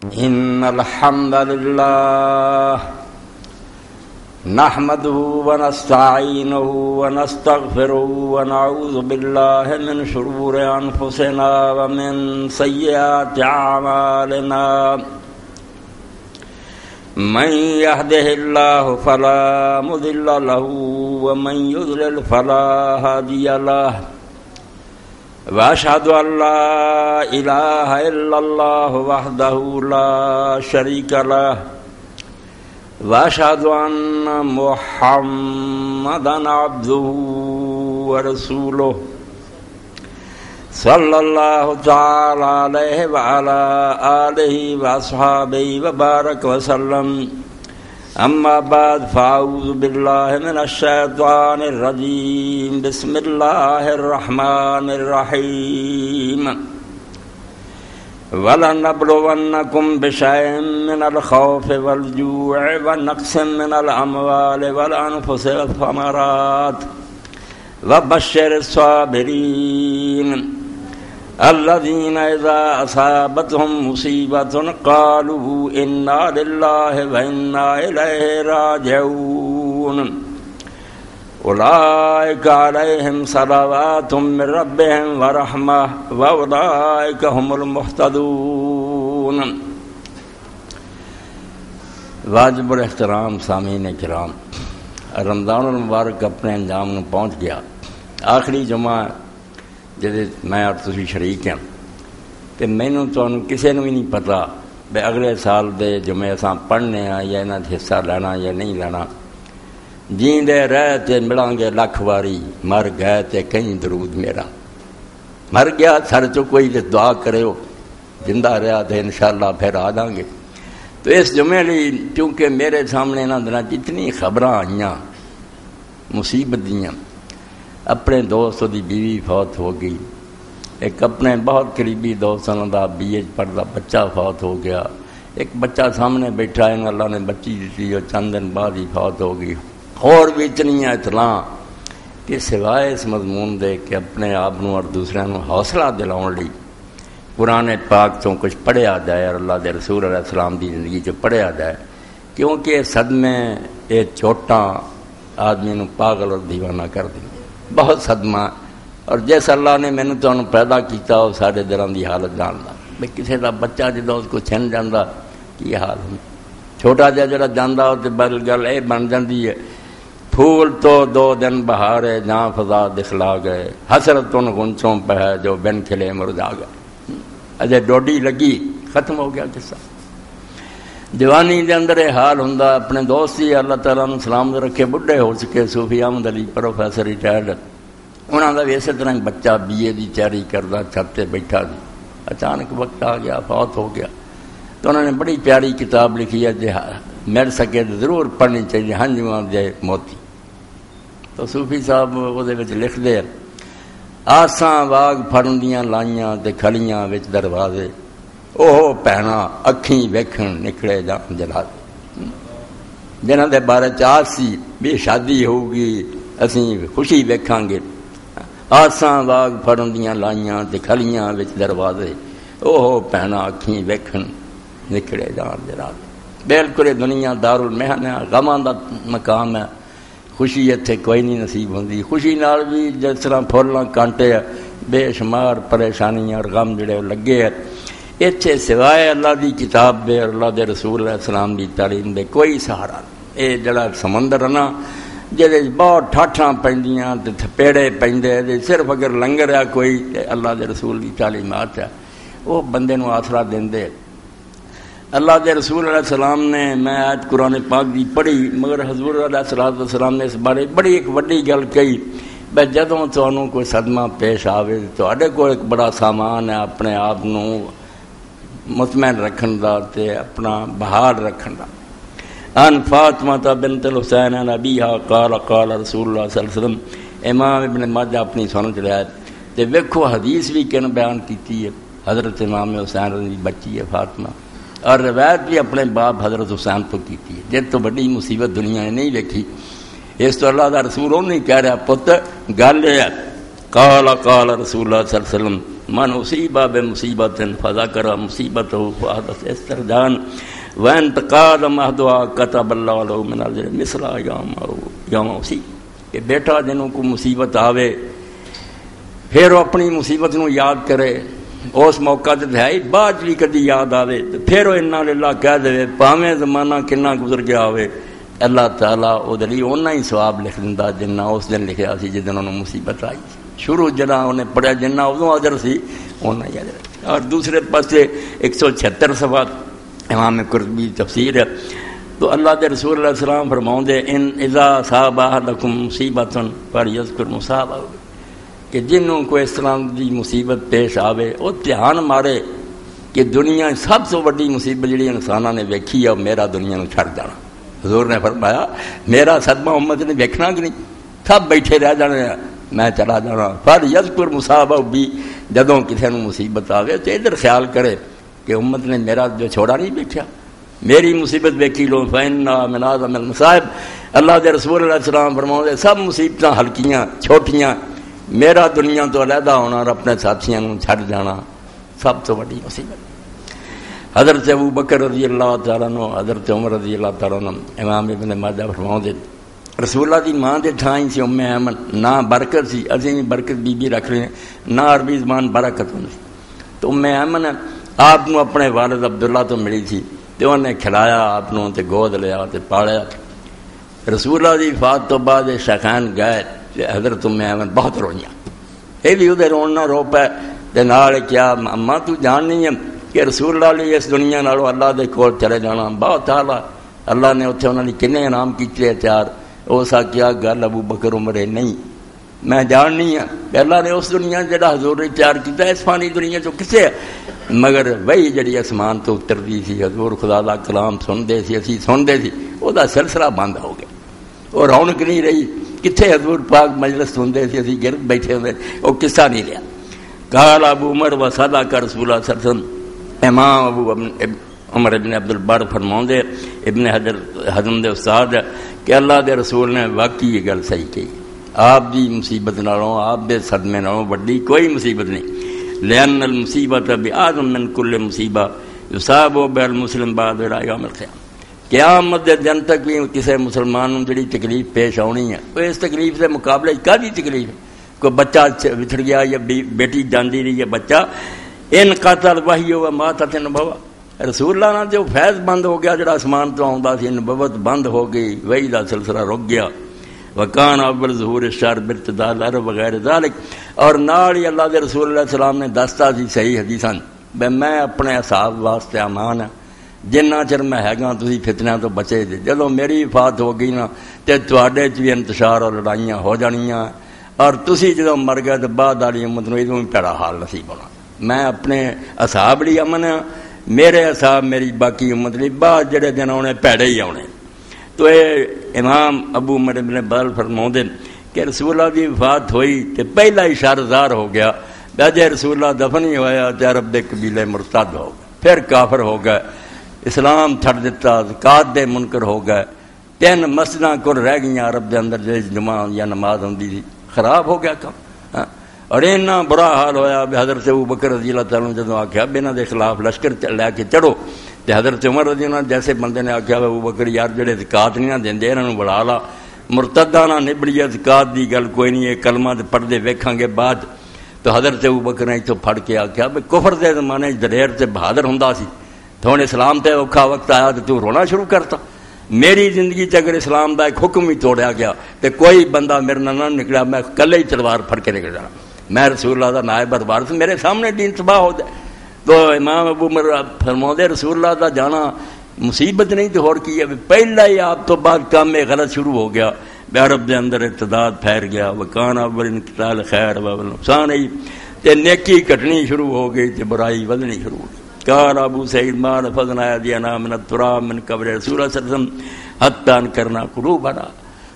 إن الحمد لله نحمده ونستعينه ونستغفره ونعوذ بالله من شرور أنفسنا ومن سيئات أعمالنا من يهده الله فلا مضل له ومن يضلل فلا هادي له وأشهد أن لا إله إلا الله وحده لا شريك له وأشهد أن محمدا عبده ورسوله صلى الله تعالى عليه وعلى آله وأصحابه وبارك وسلم أما بعد فأعوذ بالله من الشيطان الرجيم بسم الله الرحمن الرحيم وَلَنَبْلُوَنَّكُمْ بِشَيْءٍ مِّنَ الْخَوْفِ وَالْجُوعِ وَنَقْصٍ مِّنَ الْأَمْوَالِ وَالْأَنفُسِ وَالثَّمَرَاتِ وَبَشِّرِ الصَّابِرِينَ الَّذِينَ إِذَا أَصَابَتْهُم مُّصِيبَةٌ قَالُوا إِنَّا لِلَّهِ وَإِنَّا إِلَيْهِ رَاجِعُونَ أولئك عليهم صلوات من ربهم ورحمة وأولئك هم المهتدون. واجب الاحترام سامعین کرام، رمضان المبارک اپنے انجام میں پہنچ گیا. آخری جمعہ جدے میں اور تسی شریک ہیں تے مینوں تانوں کسے نوں بھی نہیں پتا بے اگلے سال دے جمعے اساں پڑھنے ہیں یا انہاں تے حصہ لینا یا نہیں لینا. جیندے رہے تے ملان گے لکھ واری، مر گئے تے کہیں درود میرا. مر گیا سر چو کوئی تے دعا کرے ہو، زندہ رہا تے انشاءاللہ پھر آ جاں گے. تو اس جمعے لی چونکہ میرے سامنے نہ دنا جتنی خبراں آئیاں مصیبت دیاں، اپنے دوست دی بیوی فوت ہو گئی، ایک اپنے بہت قریبی دوستوں دا BA پڑھدا بچہ فوت ہو گیا، ایک بچہ سامنے بیٹھا ہے اللہ نے بچی دیتی اور چند دن بعد ہی فوت ہو گئی. اور بھی اتنی اطلاع کہ سوائے اس مضمون دے کہ اپنے آپ اور دوسرے نو حوصلہ دلاؤن لی قرآن پاک تو کچھ پڑھیا جائے اور اللہ دے رسول علیہ السلام دی زندگی جو پڑھیا جائے، کیونکہ صدمے یہ چوٹاں آدمی نو پاگل اور دیوانہ کر دیں. بہت صدمہ، اور جیس اللہ نے مینوں تانوں پیدا کیتا وہ سارے دلاں دی حالت جاندا. بھئی کسے دا بچہ جدوں اس کو چھن جاندا کی حال ہوں، چھوٹا جا جڑا جاندا ہو تے بل گل اے بن جاندی ہے پھول تو 2 دن بہارے جہاں فضا دکھلا گئے، حسرت ان غنچوں پہ ہے جو بن کھلے مرجا گئے. اجے ڈوڈی لگی ختم ہو گیا قصہ. جوانی دے اندر یہ حال ہوندا. اپنے دوست ہی اللہ تعالیٰ نے سلام رکھے بڈھے ہو چکے صوفی احمد علی پروفیسر ریٹائرڈ، انہوں کا بھی اسی طرح بچہ BA دی تیاری کردا چھت تے بیٹھا سی. اچانک وقت آ گیا فوت ہو گیا. تو انہوں نے بڑی پیاری کتاب لکھی ہے جی مل سکے تو ضرور پڑھنی چاہیے، ہنجواں دے موتی. تو صوفی صاحب وہ لکھ دے آساں واگ پھڑندیاں لائیاں تے کھلیاں وچ دروازے، اوہ پہنا اکھیں ویکھن نکلے جان جلا دے. جنہاں دے بارے آس سی بھی شادی ہوگی اسی خوشی ویکھاں گے، آساں واگ پھڑندیاں لائیاں تے کھلیاں وچ دروازے، اوہ پہنا اکھیں ویکھن نکلے جان جلا دے. بالکل دنیا دارالمحن ہے، غماں دا مقام ہے. خوشی اتنے کوئی نہیں نصیب ہوندی. خوشی نال بھی جس طرح پھولاں کانٹے بے شمار پریشانیاں اور غم جڑے لگے ہیں. اتنے سوائے اللہ دی کتاب دے اور اللہ دے رسول علیہ السلام دی تعلیم دے کوئی سہارا نہیں. یہ جڑا سمندر ہے نا جہد بہت ٹھاٹھاں پیندیاں تے تھپیڑے پیندے، صرف اگر لنگر ہے کوئی اللہ دے رسول دی تعلیمات ہے وہ بندے نو آسرا دیندے. اللہ دے رسول علیہ السلام نے، میں آیت قرآن پاک دی پڑھی مگر حضور علیہ السلام نے اس بارے بڑی ایک وڈی گل کہی بے جدوں تانوں کوئی صدمہ پیش آوے تواڈے کول ایک بڑا سامان ہے اپنے آپ نو مطمئن رکھن دا تے اپنا بحال رکھن دا. ان فاطمہ بنت الحسین نبیہا قال قال رسول اللہ صلی اللہ علیہ وسلم، امام ابن ماجہ اپنی سنت لیا ہے. تے ویکھو حدیث بھی کن بیان کیتی ہے، حضرت امام حسین دی بچی ہے فاطمہ، اور روایت بھی اپنے باپ حضرت حسین تو کیتی ہے. جس تو بڑی مصیبت دنیا نے نہیں ویکھی. اس تو اللہ دا رسول نہیں کہہ رہا پتر گل ہے قال قال رسول اللہ صلی اللہ علیہ وسلم، من اصیبہ بمصیبت فذکر مصیبتہ فحدث استرجان وین تقاد مہدوا کتب اللہ له من اجر مثل یوم اصیب کہ بیٹا جنوں کو مصیبت آوے پھر وہ اپنی مصیبت نو یاد کرے اس موقع تے ہے بعد بھی کدی یاد آوے پھر وہ انا للہ کہہ دے پاویں زمانہ کنا گزر گیا ہوئے اللہ تعالیٰ او دلی اونا ہی ثواب لکھ دیندا جنہ اس دن لکھیا سی جس دن انہوں مصیبت آئی شروع جنہ انہیں پڑھیا جنہ ادوں اجر سی اونا ہی اجر اور دوسرے پاسے 176 صفحہ امام قرطبی تفسیر ہے تو اللہ دے رسول علیہ السلام فرماؤں دے ان اذا صاب احدکم مصیبت فلیذکر مصابہ کہ جنوں کو اس طرح دی مصیبت پیش آوے وہ دھیان مارے کہ دنیا سب سے بڑی مصیبت جڑی انساناں نے ویکھی ہے میرا دنیا نو چھڑ جانا حضور نے فرمایا میرا صدمہ امت نے ویکھنا کہ نہیں سب بیٹھے رہ جانے میں چلا جانا فلیذکر مصابہ بھی جدوں کسی نو مصیبت آوے تو ادھر خیال کرے کہ امت نے میرا جو چھوڑا نہیں بیٹھا میری مصیبت ویکھی لو فإنّا من أعظم المصائب اللہ دے رسول علیہ السلام فرماؤں دے سب مصیبتاں ہلکیاں چھوٹیاں میرا دنیا تو علیحدہ ہونا اور اپنے ساتھیاں کو چھڑ جانا سب تو بڑی مصیبت حضرت ابو بکر رضی اللہ تعالیٰ عنہ حضرت عمر رضی اللہ تعالیٰ عنہ امام ابن ماجہ فرماؤں دے رسول اللہ دی ماں دے ٹھائیں سی ام ایمن نہ برکت سی ازیں برکت بی بی رکھ لیں نہ عربی زبان برکت ہوندی تو ام ایمن آپ نو اپنے والد عبداللہ تو ملی تھی تے انہوں نے کھلایا آپ نو تے گود لیا تے پالیا رسول اللہ دی وفات تو بعد شیخین گئے حضرت ام ایمن بہت روئیاں یہ بھی ادھر رونا رو پے تے نال کیا اماں تو جان نہیں ہے کہ رسول اللہ علیہ اس دنیا نالوں اللہ دے کول چلے جانا بہت اعلیٰ اللہ نے اتنے انہوں نے کنے انعام کیتے تیار اس کیا گل ابو بکر عمر نہیں میں جان نہیں ہوں اللہ نے اس دنیا جڑا حضور نے تیار کیتا اس فانی دنیا چو کسے مگر وہی جڑی اسمان تو اترتی سی حضور خدا دا کلام سندے سی اسی سندے سی وہ دا سلسلہ بند ہو گیا وہ رونق نہیں رہی کتنے حضور پاک مجلس سنتے سی اسی گرد بیٹھے ہوئے وہ قصہ نہیں رہا قال ابو عمر و صدق رسول اللہ صلی اللہ علیہ وسلم امام ابو عمر ابن عبد البر فرماؤں دے ابن حزم دے استاد کہ اللہ دے رسول نے واقعی یہ گل صحیح کی آپ دی مصیبت نالوں آپ دے صدمے نالوں بڑی کوئی مصیبت نہیں لأن المصیبت بأعظم من کل مصیبہ یصاب بها المسلم بعد الى یوم القیامہ قیامت دے دن تک بھی کسی مسلمان کو جڑی تکلیف پیش آنی ہے وہ اس تکلیف سے مقابلے کافی تکلیف ہے کوئی بچہ بچھڑ گیا یا بیٹی جاندی رہی ہے بچہ ان قتل وحی و ماتت نبوہ رسول اللہ نے جو فیض بند ہو گیا جڑا آسمان تو آندا سی نبوت بند ہو گئی وحی دا سلسلہ رک گیا وکان اول ظہور الشر بارتداء العرب وغیر ذالک اور نال ہی اللہ دے رسول اللہ علیہ السلام نے دستا سی صحیح حدیثاں میں اپنے اصحاب واسطے امان ہاں جنہ چر میں ہے گا تسی فتنہ تو بچے جے جدوں میری وفات ہو گئی نا تے تواڈے چ بھی انتشار اور لڑائیاں ہو جانیاں اور تسی جدوں مر گئے تے بعد والی امت نوں ادوں پیڑا حال نصیب ہونا میں اپنے اصحاب لی امن ہاں میرے اصحاب میری باقی امت لی بعد جڑے دن آنے پیڑے ہی آنے تو اے امام ابو عمر ابن بال فرماؤں دے کہ رسول اللہ دی وفات ہوئی تے پہلا ہی شرزار ہو گیا جے رسول اللہ دفن ہی ہویا تے عرب دے قبیلے مرتد ہو گئے پھر کافر ہو گئے اسلام چھڑ دیتا زکات دے منکر ہو گئے 3 مسجداں کل رہ گئیاں عرب دے اندر جے جمعہ یا نماز ہوندی سی خراب ہو گیا کام اور اینا برا حال ہویا کہ حضرت ابو بکر رضی اللہ تعالیٰ جدوں آکھیا انہاں دے خلاف لشکر لے کے چڑھو تے حضرت عمر رضی اللہ جیسے بندے نے آکھیا ابو بکر یار جڑے زکات نہیں دیندے انہاں نوں بلا لا مرتداں نہ نبڑی زکات دی گل کوئی نہیں ہے کلمہ تے پڑھ دے ویکھاں گے بعد تو حضرت ابو بکر نے ایتھوں پھڑ کے آکھیا بھئی کفر دے زمانے دلیر تے بہادر ہوندا سی تھوڑے اسلام تے اوکھا وقت آیا تو رونا شروع کرتا میری زندگی تے اگر اسلام دا ایک حکم ہی توڑیا گیا تے کوئی بندہ میرے نہ نکلا میں کلے ہی تلوار پھڑ کے نکل جانا میں رسول اللہ دا نائب وارث میرے سامنے دین تباہ ہو جائے تو امام ابو عمر فرماؤندے رسول اللہ دا جانا مصیبت نہیں تو اور کی ہے پہلا ہی آپ تو بعد کام میں غلط شروع ہو گیا عرب دے اندر ارتداد پھیر گیا وکان اول انقطاع خیر و نقصان ہی تے نیکی کٹنی شروع ہو گئی تے برائی ودنی شروع ہو گئی قال ابو سعید ما نفذنا ایدینا من التراب من قبر رسول اللہ صلی اللہ علیہ وسلم حتی انکرنا قلوبنا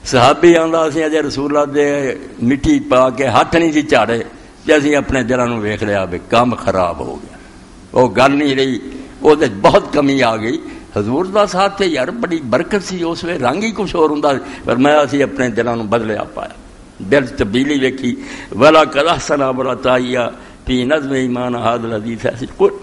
صحابی آندا سی اجے رسول اللہ دے مٹی پا کے ہاتھ نہیں سی چاڑے تے اسی اپنے دلاں نوں ویکھ لیا بھی کام خراب ہو گیا وہ گل نہیں رہی وہ بہت کمی آ گئی حضور دا ساتھ تے یار بڑی برکت سی اس وے رنگ ہی کچھ اور ہوندا پر میں اسی اپنے دلاں نوں بدلیا پایا دل تبدیلی ویکھی ولا قد احسن ولا تایا فی نظم ایمان هذا الحدیث ایسی قل.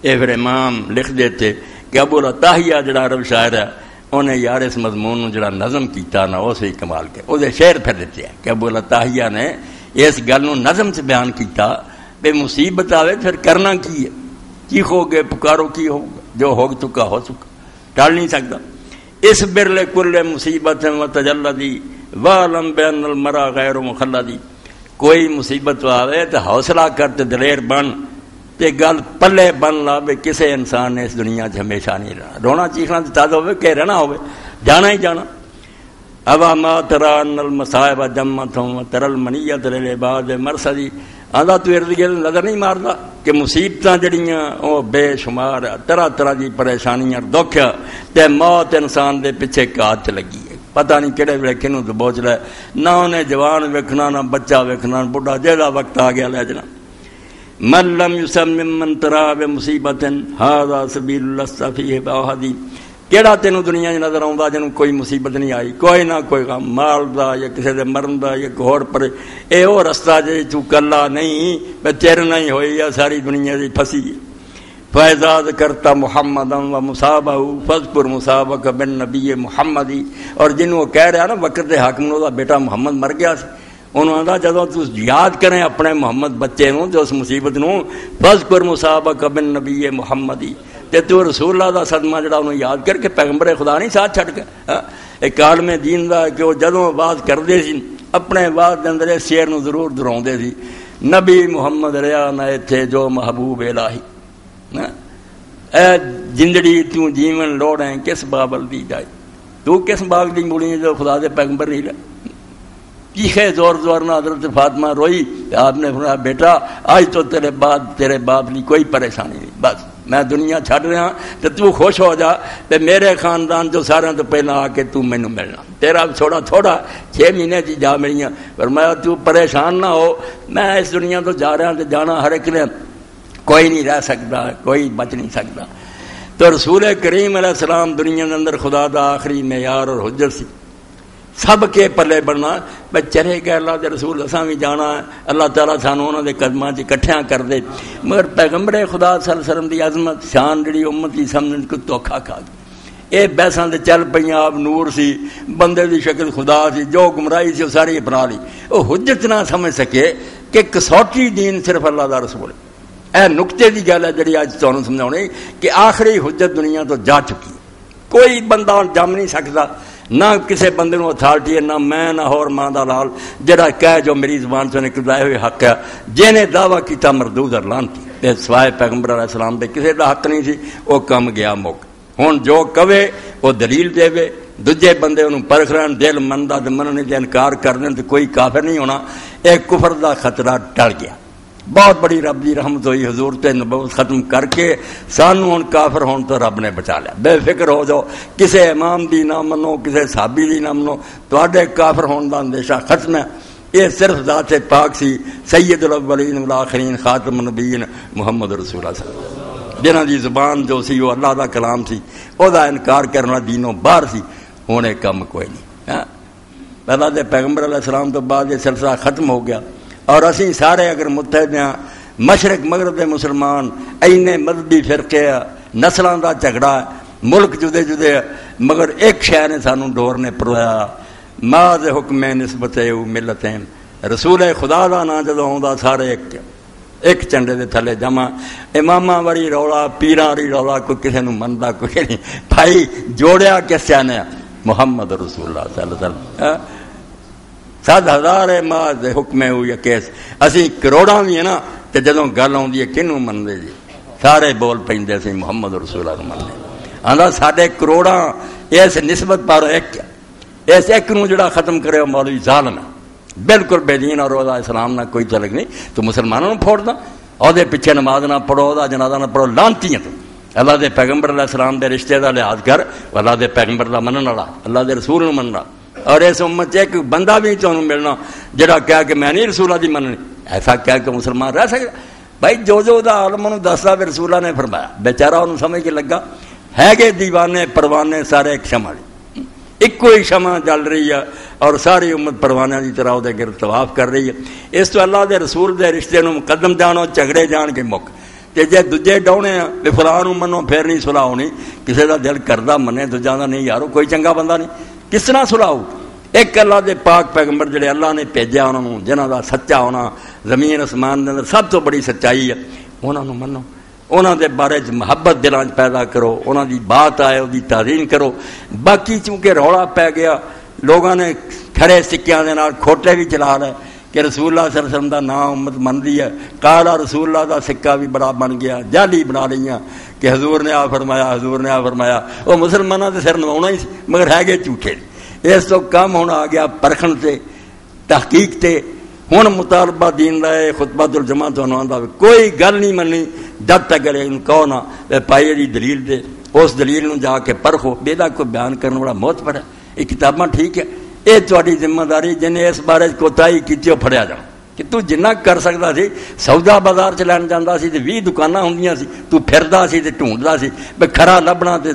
یہ پھر امام لکھ دیتے کہ ابو العطاہیہ جڑا عرب شاعر ہے انہیں یار اس مضمون جڑا نظم کیتا نا وہ صحیح کمال کے وہ شعر پھر دیتے ہیں کہ ابو العطاہیہ نے اس گل نظم سے بیان کیتا بے مصیبت آوے پھر کرنا کی ہے، چیخو گے پکارو کی ہوگا، جو ہو چکا ہو چکا، ٹال نہیں سکتا. اس برل کل مصیبت و تجلدی وعلم بین المرا غیر مخلدی. کوئی مصیبت آوے تو حوصلہ کر تے دلیر بن تے گل پلے بن لا بے کسے انسان نے اس دنیا سے ہمیشہ نہیں رہنا. رونا چیخنا تو تازہ ہوئے کہ رہنا ہوئے، جانا ہی جانا. ابا ما ترى ان المصائب جمتهم ترى المنیت للعباد مرصدی. آدھا تو ارد گرد نظر نہیں ماردا کہ مصیبتاں جڑیاں وہ بے شمار طرح طرح دی پریشانیاں دکھ تے موت انسان دے پیچھے کات لگی ہے. پتہ نہیں کہڑے ویلے کنوں تو بوجھ لے، نہ انہیں جوان ویکھنا نہ بچہ ویکھنا، بڑھا جیڑا وقت آ گیا لے جنا. من لم یسمم من ترا بمصیبت ھذا سبیل لست فیہ باحدی. کیڑا تینوں دنیا چ نظر آؤں جنوں کوئی مصیبت نہیں آئی، کوئی نہ کوئی غم مال دا یا کسی دے مرن دا یا کوئی ہور پر، اے وہ رستہ جے تو کلا نہیں میں تیرے نہیں ہوئی یا ساری دنیا دی پھسی. فَإِذَا ذَكَرْتَ مُحَمَّدًا وَمُصَابَهُ فَاذْكُرْ مُصَابَكَ بِالنَّبِيِّ مُحَمَّدِ. اور جنوں کہہ رہا نا وقت دے حاکم نو دا بیٹا محمد مر گیا سی، انہوں آندا جدوں تو یاد کریں اپنے محمد بچے نو جو اس مصیبت نو، فَاذْكُرْ مُصَابَكَ بِالنَّبِيِّ مُحَمَّدِ. تے تو رسول اللہ دا صدمہ جڑا انہوں یاد کر کے پیغمبر خدا نہیں ساتھ چھڑ کے ایک عالم دین دا کہ وہ جدوں آواز کردے سی اپنے آواز دے اندر اس شعر نو ضرور دہراؤندے سی، نبی محمد رہا نہ ایتھے جو محبوب الہی. اے جندڑی تو جیون لوڑیں کس بابل دی جائے، تو کس باغ دی موڑی جو خدا دے پیغمبر نہیں لے. چیخے زور زور نہ حضرت فاطمہ روئی، آپ نے فرمایا بیٹا آج تو تیرے بعد تیرے باپ کی کوئی پریشانی نہیں، بس میں دنیا چھڈ رہا تو خوش ہو جا تے میرے خاندان جو سارے تو پہلے آ کے تو مینوں ملنا. تیرا تھوڑا 6 مہینے جی جا ملیاں، فرمایا تو پریشان نہ ہو، میں اس دنیا تو جا رہا تے جانا ہر ایک نے، کوئی نہیں رہ سکتا، کوئی بچ نہیں سکتا. تو رسول کریم علیہ السلام دنیا کے اندر خدا دا آخری معیار اور حجت سی. سب کے پلے بننا بھائی چلے گئے اللہ کے رسول اساں بھی جانا ہے، اللہ تعالیٰ سانوں انہوں دے قدماں چ اکٹھیاں کر دے. مگر پیغمبر خدا صلی اللہ علیہ وسلم دی عظمت شان جڑی امت کی سمجھن کو دھوکھا کھا گئی. یہ بحثاں تے چل پیاں، آپ نور سی، بندے دی شکل خدا سی، جو گمراہی سی وہ ساری اپنا لی. وہ حجت نہ سمجھ سکے کہ کسوٹی دین صرف اللہ دا رسول ہے. اے نقطے دی گل ہے جڑی اج تانوں سمجھاؤنی کہ آخری حجت دنیا تو جا چکی، کوئی بندہ جم نہیں سکتا، نہ کسی بندے نو اتھارٹی ہے، نہ میں نہ ہور ماں دا لال جڑا کہے جو میری زبان سے نکلدا ہے حق ہے. جنے دعویٰ کیتا مردود اور لعنتی تے سوائے پیغمبر علیہ السلام دے کسی دا حق نہیں سی، وہ کم گیا مک. ہن جو کہے وہ دلیل دے، دوجے بندے انہوں پرکھ رہن، دل مندا تے مننے تے انکار کر دین تے کوئی کافر نہیں ہونا. ایک کفر دا خطرہ ٹل گیا. بہت بڑی رب دی رحمت ہوئی، حضور تے نبوت ختم کر کے سانو ہن کافر ہون تو رب نے بچا لیا. بے فکر ہو جاؤ، کسے امام دی نہ منو، کسے صحابی دی نہ منو، تواڈے کافر ہون دا اندیشہ ختم ہے. یہ صرف ذات پاک سی سید الاولین والآخرین خاتم النبیین محمد رسول اللہ صلی اللہ علیہ وسلم، جنہاں دی زبان جو سی وہ اللہ دا کلام سی، او دا انکار کرنا دینوں باہر سی. ہونے کم کوئی نہیں. اللہ دے پیغمبر علیہ السلام تو بعد یہ سلسلہ ختم ہو گیا. اور اسی سارے اگر متحد ہیں، مشرق مغرب دے مسلمان، اینے مذہبی فرقے، نسلاں دا جھگڑا، ملک جدے جدے، مگر ایک شے نے سانو ڈور نے پروایا، ماذ حکم نسبت ملتیں. رسول خدا دا نا جدوں آوندا سارے ایک چنڈے دے تھلے جمع. اماماں واری رولا، پیراں واری رولا، کوئی کسے نوں مندا کوئی نہیں. بھائی جوڑیا کس نے؟ محمد رسول اللہ صلی اللہ علیہ وسلم. 7,000 ماذ حکم یا کیس. اسی کروڑاں بھی ہیں نا تے جدوں گل آندی ہے کنوں منتے جی؟ سارے بول پیندے سی محمد رسول اللہ مننے. آندا ساڈے کروڑاں اس نسبت پر ایک، اس ایک نوں جڑا ختم کرے وہ مولوی ظالم ہے، بالکل بے دین اور روزہ اسلام نہ کوئی تعلق نہیں. تو مسلمانوں پھوڑدا اور پیچھے نماز نہ پڑھو، وہ جنازہ نہ پڑھو، لعنتی ہیں. تو اللہ دے پیغمبر علیہ السلام دے رشتے دا لحاظ کر، اللہ دے پیغمبر دا منن والا، اللہ دے رسول نوں مننا. اور اس امت ایک بندہ بھی تمہیں ملنا جڑا کہا کہ میں نہیں رسولہ دی مننی. ایسا کہہ کہ مسلمان رہ سکتا؟ بھائی جو دا عالم انہوں دستا بھی رسولہ نے فرمایا، بیچارہ انہوں سمجھ کے لگا ہے کہ دیوانے پروانے سارے ایک شمع. ایک ہی شمع جل رہی ہے اور ساری امت پروانہ کی طرح وہ گرد طواف کر رہی ہے. اس تو اللہ دے رسول دے رشتے نو مقدم جانو، جھگڑے جان کے مک. تے جے دوجے ڈاؤنے بھی فلاں نو منو پھر نہیں صلح ہونی. کسی دا دل کردا منے دوجا دا نہیں، یارو کوئی چنگا بندہ نہیں، کس طرح صلح ہو؟ ایک اللہ دے پاک پیغمبر جڑے اللہ نے بھیجا انہاں نو، جنہاں دا سچا ہونا زمین آسمان دے اندر سب تو بڑی سچائی ہے، انہاں نو منو، انہاں دے بارے محبت دلاں پیدا کرو، انہاں دی بات آئے وہ تعظیم کرو. باقی چونکہ رولا پی گیا، لوگاں نے کھڑے سکیاں دے نال کھوٹے بھی چلا لے کہ رسول اللہ صلی اللہ علیہ وسلم دا نام امت منتی ہے. کالا رسول اللہ دا سکہ بھی بڑا بن گیا، جعلی بنا لیاں کہ حضور نے آ فرمایا، حضور نے آ فرمایا. وہ مسلمانوں کے سر نواؤنا ہی سی مگر ہے گے جھوٹے. اس تو کم ہونا آ گیا پرکھن سے، تحقیق تے. ہن مطالبہ دین دا ہے خطبۃ الجمعہ تو آندا کوئی گل نہیں مننی جب تک کہو نا پائی دی دلیل دے، اس دلیل نو جا کے پرکھو. بیدا کو بیان کرنا بڑا معتبر ہے. یہ کتاباں ٹھیک ہے، یہ تہاڈی ذمہ داری جن اس بارے کوتاہی کیتی او پھڑیا جا کہ تو جنہ کر سکدا سی. سودا بازار چ لین جاندا سی تے 20 دکاناں ہوندیاں سی، تو پھردا سی تے ڈھونڈدا سی بے کھرا لبنا تے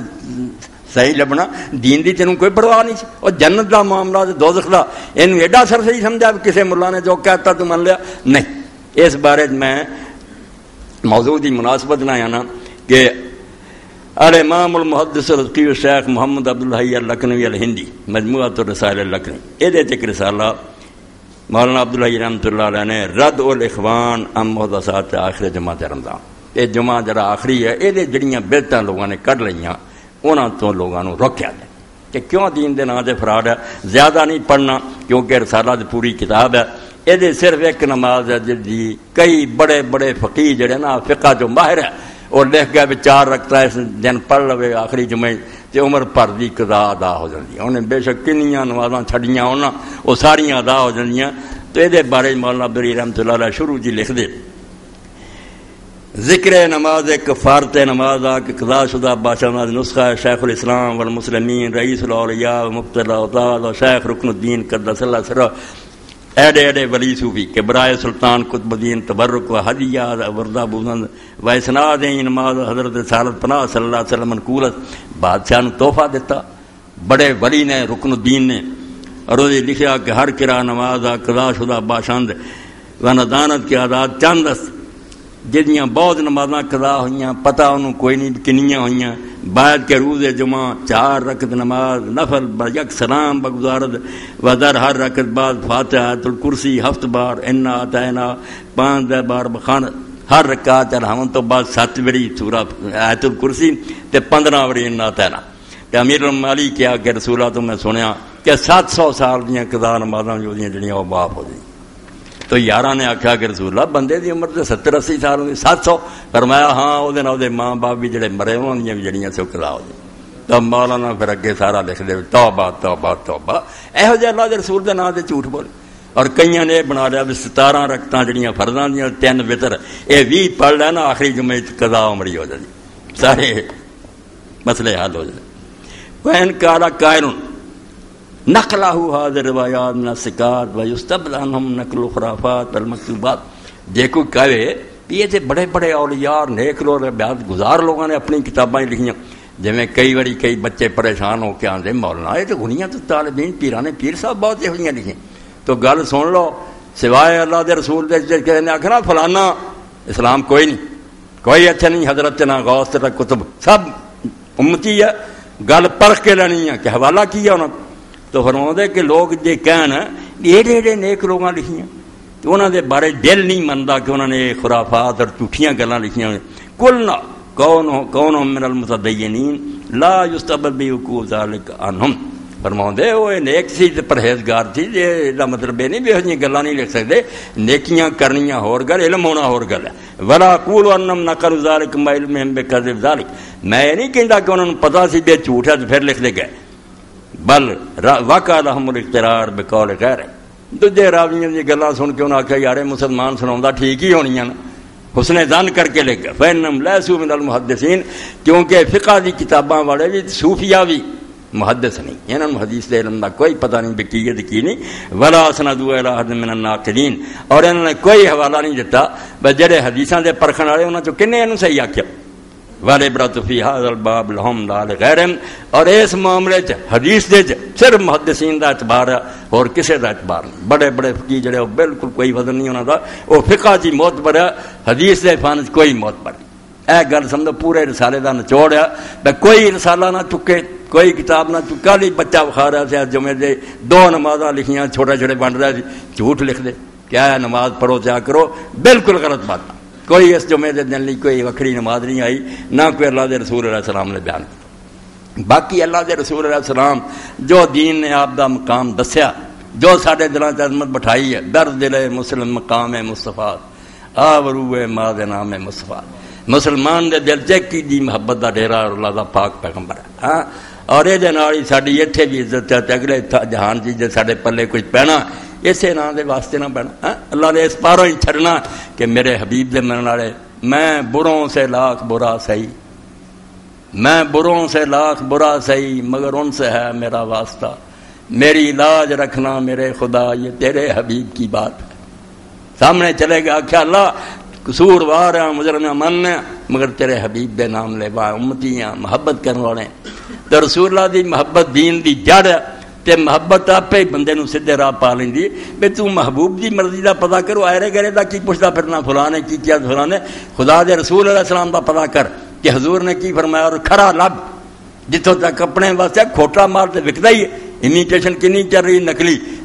صحیح لبنا. دین دی تینوں کوئی پرواہ نہیں سی. اور جنت دا معاملہ تے دوزخ دا اینوں ایڈا سر صحیح سمجھا کہ کسے ملا نے جو کہتا تو من لیا نہیں. اس بارے میں موضوع دی مناسبت نہ آنا کہ الامام المحدث الفقی الشیخ محمد عبدالحی اللکنوی الہندی مجموعۃ الرسائل اللکنوی، یہ ایک رسالہ مولانا عبدالحی رحمۃ اللہ علیہ نے رد الاخوان عن محدثات آخر جمعہ رمضان. یہ جمعہ جڑا آخری ہے یہ جڑیاں بدعتاں لوگوں نے کڈ لئیاں انہاں تو لوگوں نو روکیا جائے کہ کیوں دین دے نام تے فراڈ ہے. زیادہ نہیں پڑھنا کیونکہ رسالہ دی پوری کتاب ہے. یہ صرف ایک نماز ہے جی کئی بڑے بڑے فقیہ جڑے نا فقہ جو ماہر ہے اور لکھ گیا بھی 4 رکعتاں اس دن پڑھ لوے آخری جمعے تے عمر بھر دی قضا ادا ہو جاندی. انہیں بے شک کنیاں نمازاں چھڈیاں ہونا وہ ساریاں ادا ہو جاندیاں. تو یہ بارے مولانا عبدالحی رحمۃ اللہ علیہ شروع جی لکھ دے ذکر نماز کفارت نماز کہ قضا شدہ بادشاہ نسخہ شیخ الاسلام والمسلمین رئیس الاولیاء مفتی الاوتاد اور شیخ رکن الدین قدس اللہ سرہ ایڈے ایڈے ولی صوفی کہ برائے سلطان قطب الدین تبرک و ہدیہ وردہ بوزند و اسناد نماز حضرت سالت پناہ صلی اللہ علیہ وسلم منقولت بادشاہ نے تحفہ دیتا بڑے ولی نے رکن الدین نے. اور وہ لکھا کہ ہر کرا نماز قضا شدہ باشند و ندانت کے عادات چند جہاں بہت نمازاں قضا ہوئیاں پتہ انہوں کوئی نہیں کنیاں ہوئیاں. بعد کے روز جمعہ 4 رکعت نماز نفل یک سلام بگزارد و در ہر رکعت بعد فاتحہ آیت الکرسی 7 بار انا اعطینا 5 بار بخان ہر رکعت الحمد تو بعد 7 باری سورہ آیت الکرسی تے 15 باری انا اعطینا. کہ امیر المالی کیا کہ رسولہ تو میں سنیا کہ 700 سال دیاں قضا نمازاں جو دیاں جڑیاں وہ معاف ہو جائیں. تو یاراں نے آخیا کہ رسول اللہ بندے دی عمر تے 70-80 سال ہوندی 700. فرمایا ہاں وہ دے ماں باپ بھی جڑے مرے انہاں دیاں بھی جڑیاں سو قضا ہو جائیں. تو مولانا پھر اگے سارا لکھ دے توبہ توبہ توبہ. ایہو جے اللہ دے رسول دے نام تے جھوٹ بولے. اور کئیاں نے بنا لیا بھی 17 رکعتاں جڑیاں فرضاں دیاں 3 وتر اے 20 پڑھ لینا آخری جمعے قضا عمری ہو جائے سارے مسئلے حل ہو جائے. وَإِنْ قَالَ قَائِلٌ نقلہ حاضر روایات من السکات و یستبد عنہم نقل الخرافات والمکتوبات. دیکھو کہے یہ تے بڑے بڑے اولیاء نیک لوگ بیات گزار لوگوں نے اپنی کتابیں لکھیاں. جویں کئی بڑی کئی بچے پریشان ہو کے آندے مولانا یہ تو گنیاں تو طالبین پیرانے پیر صاحب بہت یہ ہوئیاں لکھیں. تو گل سن لو سوائے اللہ دے رسول دے کہنے نے آخنا فلانا اسلام کوئی نہیں کوئی اچھا نہیں حضرت نہ غوث نہ کتب سب امتی ہے. گل پرکھ کے لینی ہے کہ حوالہ کیا انہوں تو فرماؤں کہ لوگ جے کہن ایڈے ایڈے نیک لوگاں لکھیاں تو انہوں دے بارے دل نہیں منتا کہ انہوں نے خرافات اور جھوٹیاں گلاں لکھیاں. کلنا کون من المتدینین لا یستبد بوقوع ذلک عنہم. فرماؤں وہ نیک سی پرہیزگار تھی یہ مطلب یہ نہیں بھی یہ گلاں نہیں لکھ سکتے. نیکیاں کرنیاں ہور گل علم ہونا ہور گل ہے. ولا قولوا انہم نقلوا ذلک ما علمہم بکذب ذلک. میں یہ نہیں کہتا کہ انہوں نے پتا سی بے جھوٹ ہے تو پھر لکھ دے گئے. بل وقع لهم الاقترار بقول غیر. دوجے راویاں دی گلاں سن کے انہاں آکھیا یار مسلمان سناوندا ٹھیک ہی ہونیاں نا حسن ظن کر کے لکھ گئے. فإنهم ليسوا من المحدثین کیونکہ فقہ دی کتاباں والے بھی صوفیہ بھی محدث نہیں انہاں نوں حدیث دے علم دا کوئی پتہ نہیں بکی ہے کی نہیں. ولا اسندوا الى احد من الناقلین اور انہوں نے کوئی حوالہ نہیں دیتا بس جڑے حدیثاں دے پرکھن والے انہاں چوں کنے انہوں صحیح آکھیا والعبرۃ فی ھذا الباب لہم لا لغیرہم، اور اس معاملے چ حدیث دے صرف محدثین دا اعتبار ہے اور کسی دا اعتبار نہیں۔ بڑے بڑے فقیہ جڑے بالکل کوئی وزن نہیں انہاں دا، وہ فقہ جی معتبر ہے، حدیث دے فن کوئی معتبر نہیں۔ اے گل سمجھو پورے رسالے دا نچوڑ ہے، بے کوئی رسالہ نہ چکے، کوئی کتاب نہ چکا، لی بچہ بخا رہا سی جمعے دے 2 نمازاں لکھیاں چھوٹے چھوٹے بن رہے سی، جھوٹ لکھ دے کیا ہے نماز پڑھو کیا کرو، بالکل غلط بات۔ کوئی اس جمعے دے دن لی کوئی وکھری نماز نہیں آئی، نہ کوئی اللہ دے رسول علیہ السلام نے بیان کیا۔ باقی اللہ دے رسول علیہ السلام جو دین نے آپ دا مقام دسیا، جو ساڈے دلاں تے عظمت بٹھائی ہے، در دل مسلم مقام مصطفیٰ آوروے ماد نام مصطفیٰ، مسلمان دے دل چکی دی محبت دا ڈیرا اور اللہ دا پاک پیغمبر ہے۔ ہاں، اور یہ نال ساری اتنے بھی عزت ہے، اگلے جہان جی جے ساڈے پلے کچھ پینا اسے نام دے واسطے نہ پینا، اللہ نے اس پاروں ہی چھڑنا کہ میرے حبیب دے من والے، میں بروں سے لاکھ برا سہی، میں بروں سے لاکھ برا سہی، مگر ان سے ہے میرا واسطہ، میری لاج رکھنا میرے خدا، یہ تیرے حبیب کی بات ہے۔ سامنے چلے گا کہ اللہ قصور وار ہیں، مجرم مننے، مگر تیرے حبیب دے نام لے با امتی ہیں، محبت کرنے والے تو رسول اللہ دی محبت دین دی جڑ ہے، تے محبت آپ ہی بندے نو سیدھے راہ پا لیندی۔ بے تو محبوب دی مرضی دا پتہ کرو، آئرے گرے دا کی پوچھدا پھرنا، فلاں نے کی کیا، فلاں نے، خدا دے رسول علیہ السلام دا پتہ کر کہ حضور نے کی فرمایا، اور کھڑا لب جتوں تک اپنے واسطے کھوٹا مال تے وکدا ہی ہے، امیٹیشن کنی چل رہی،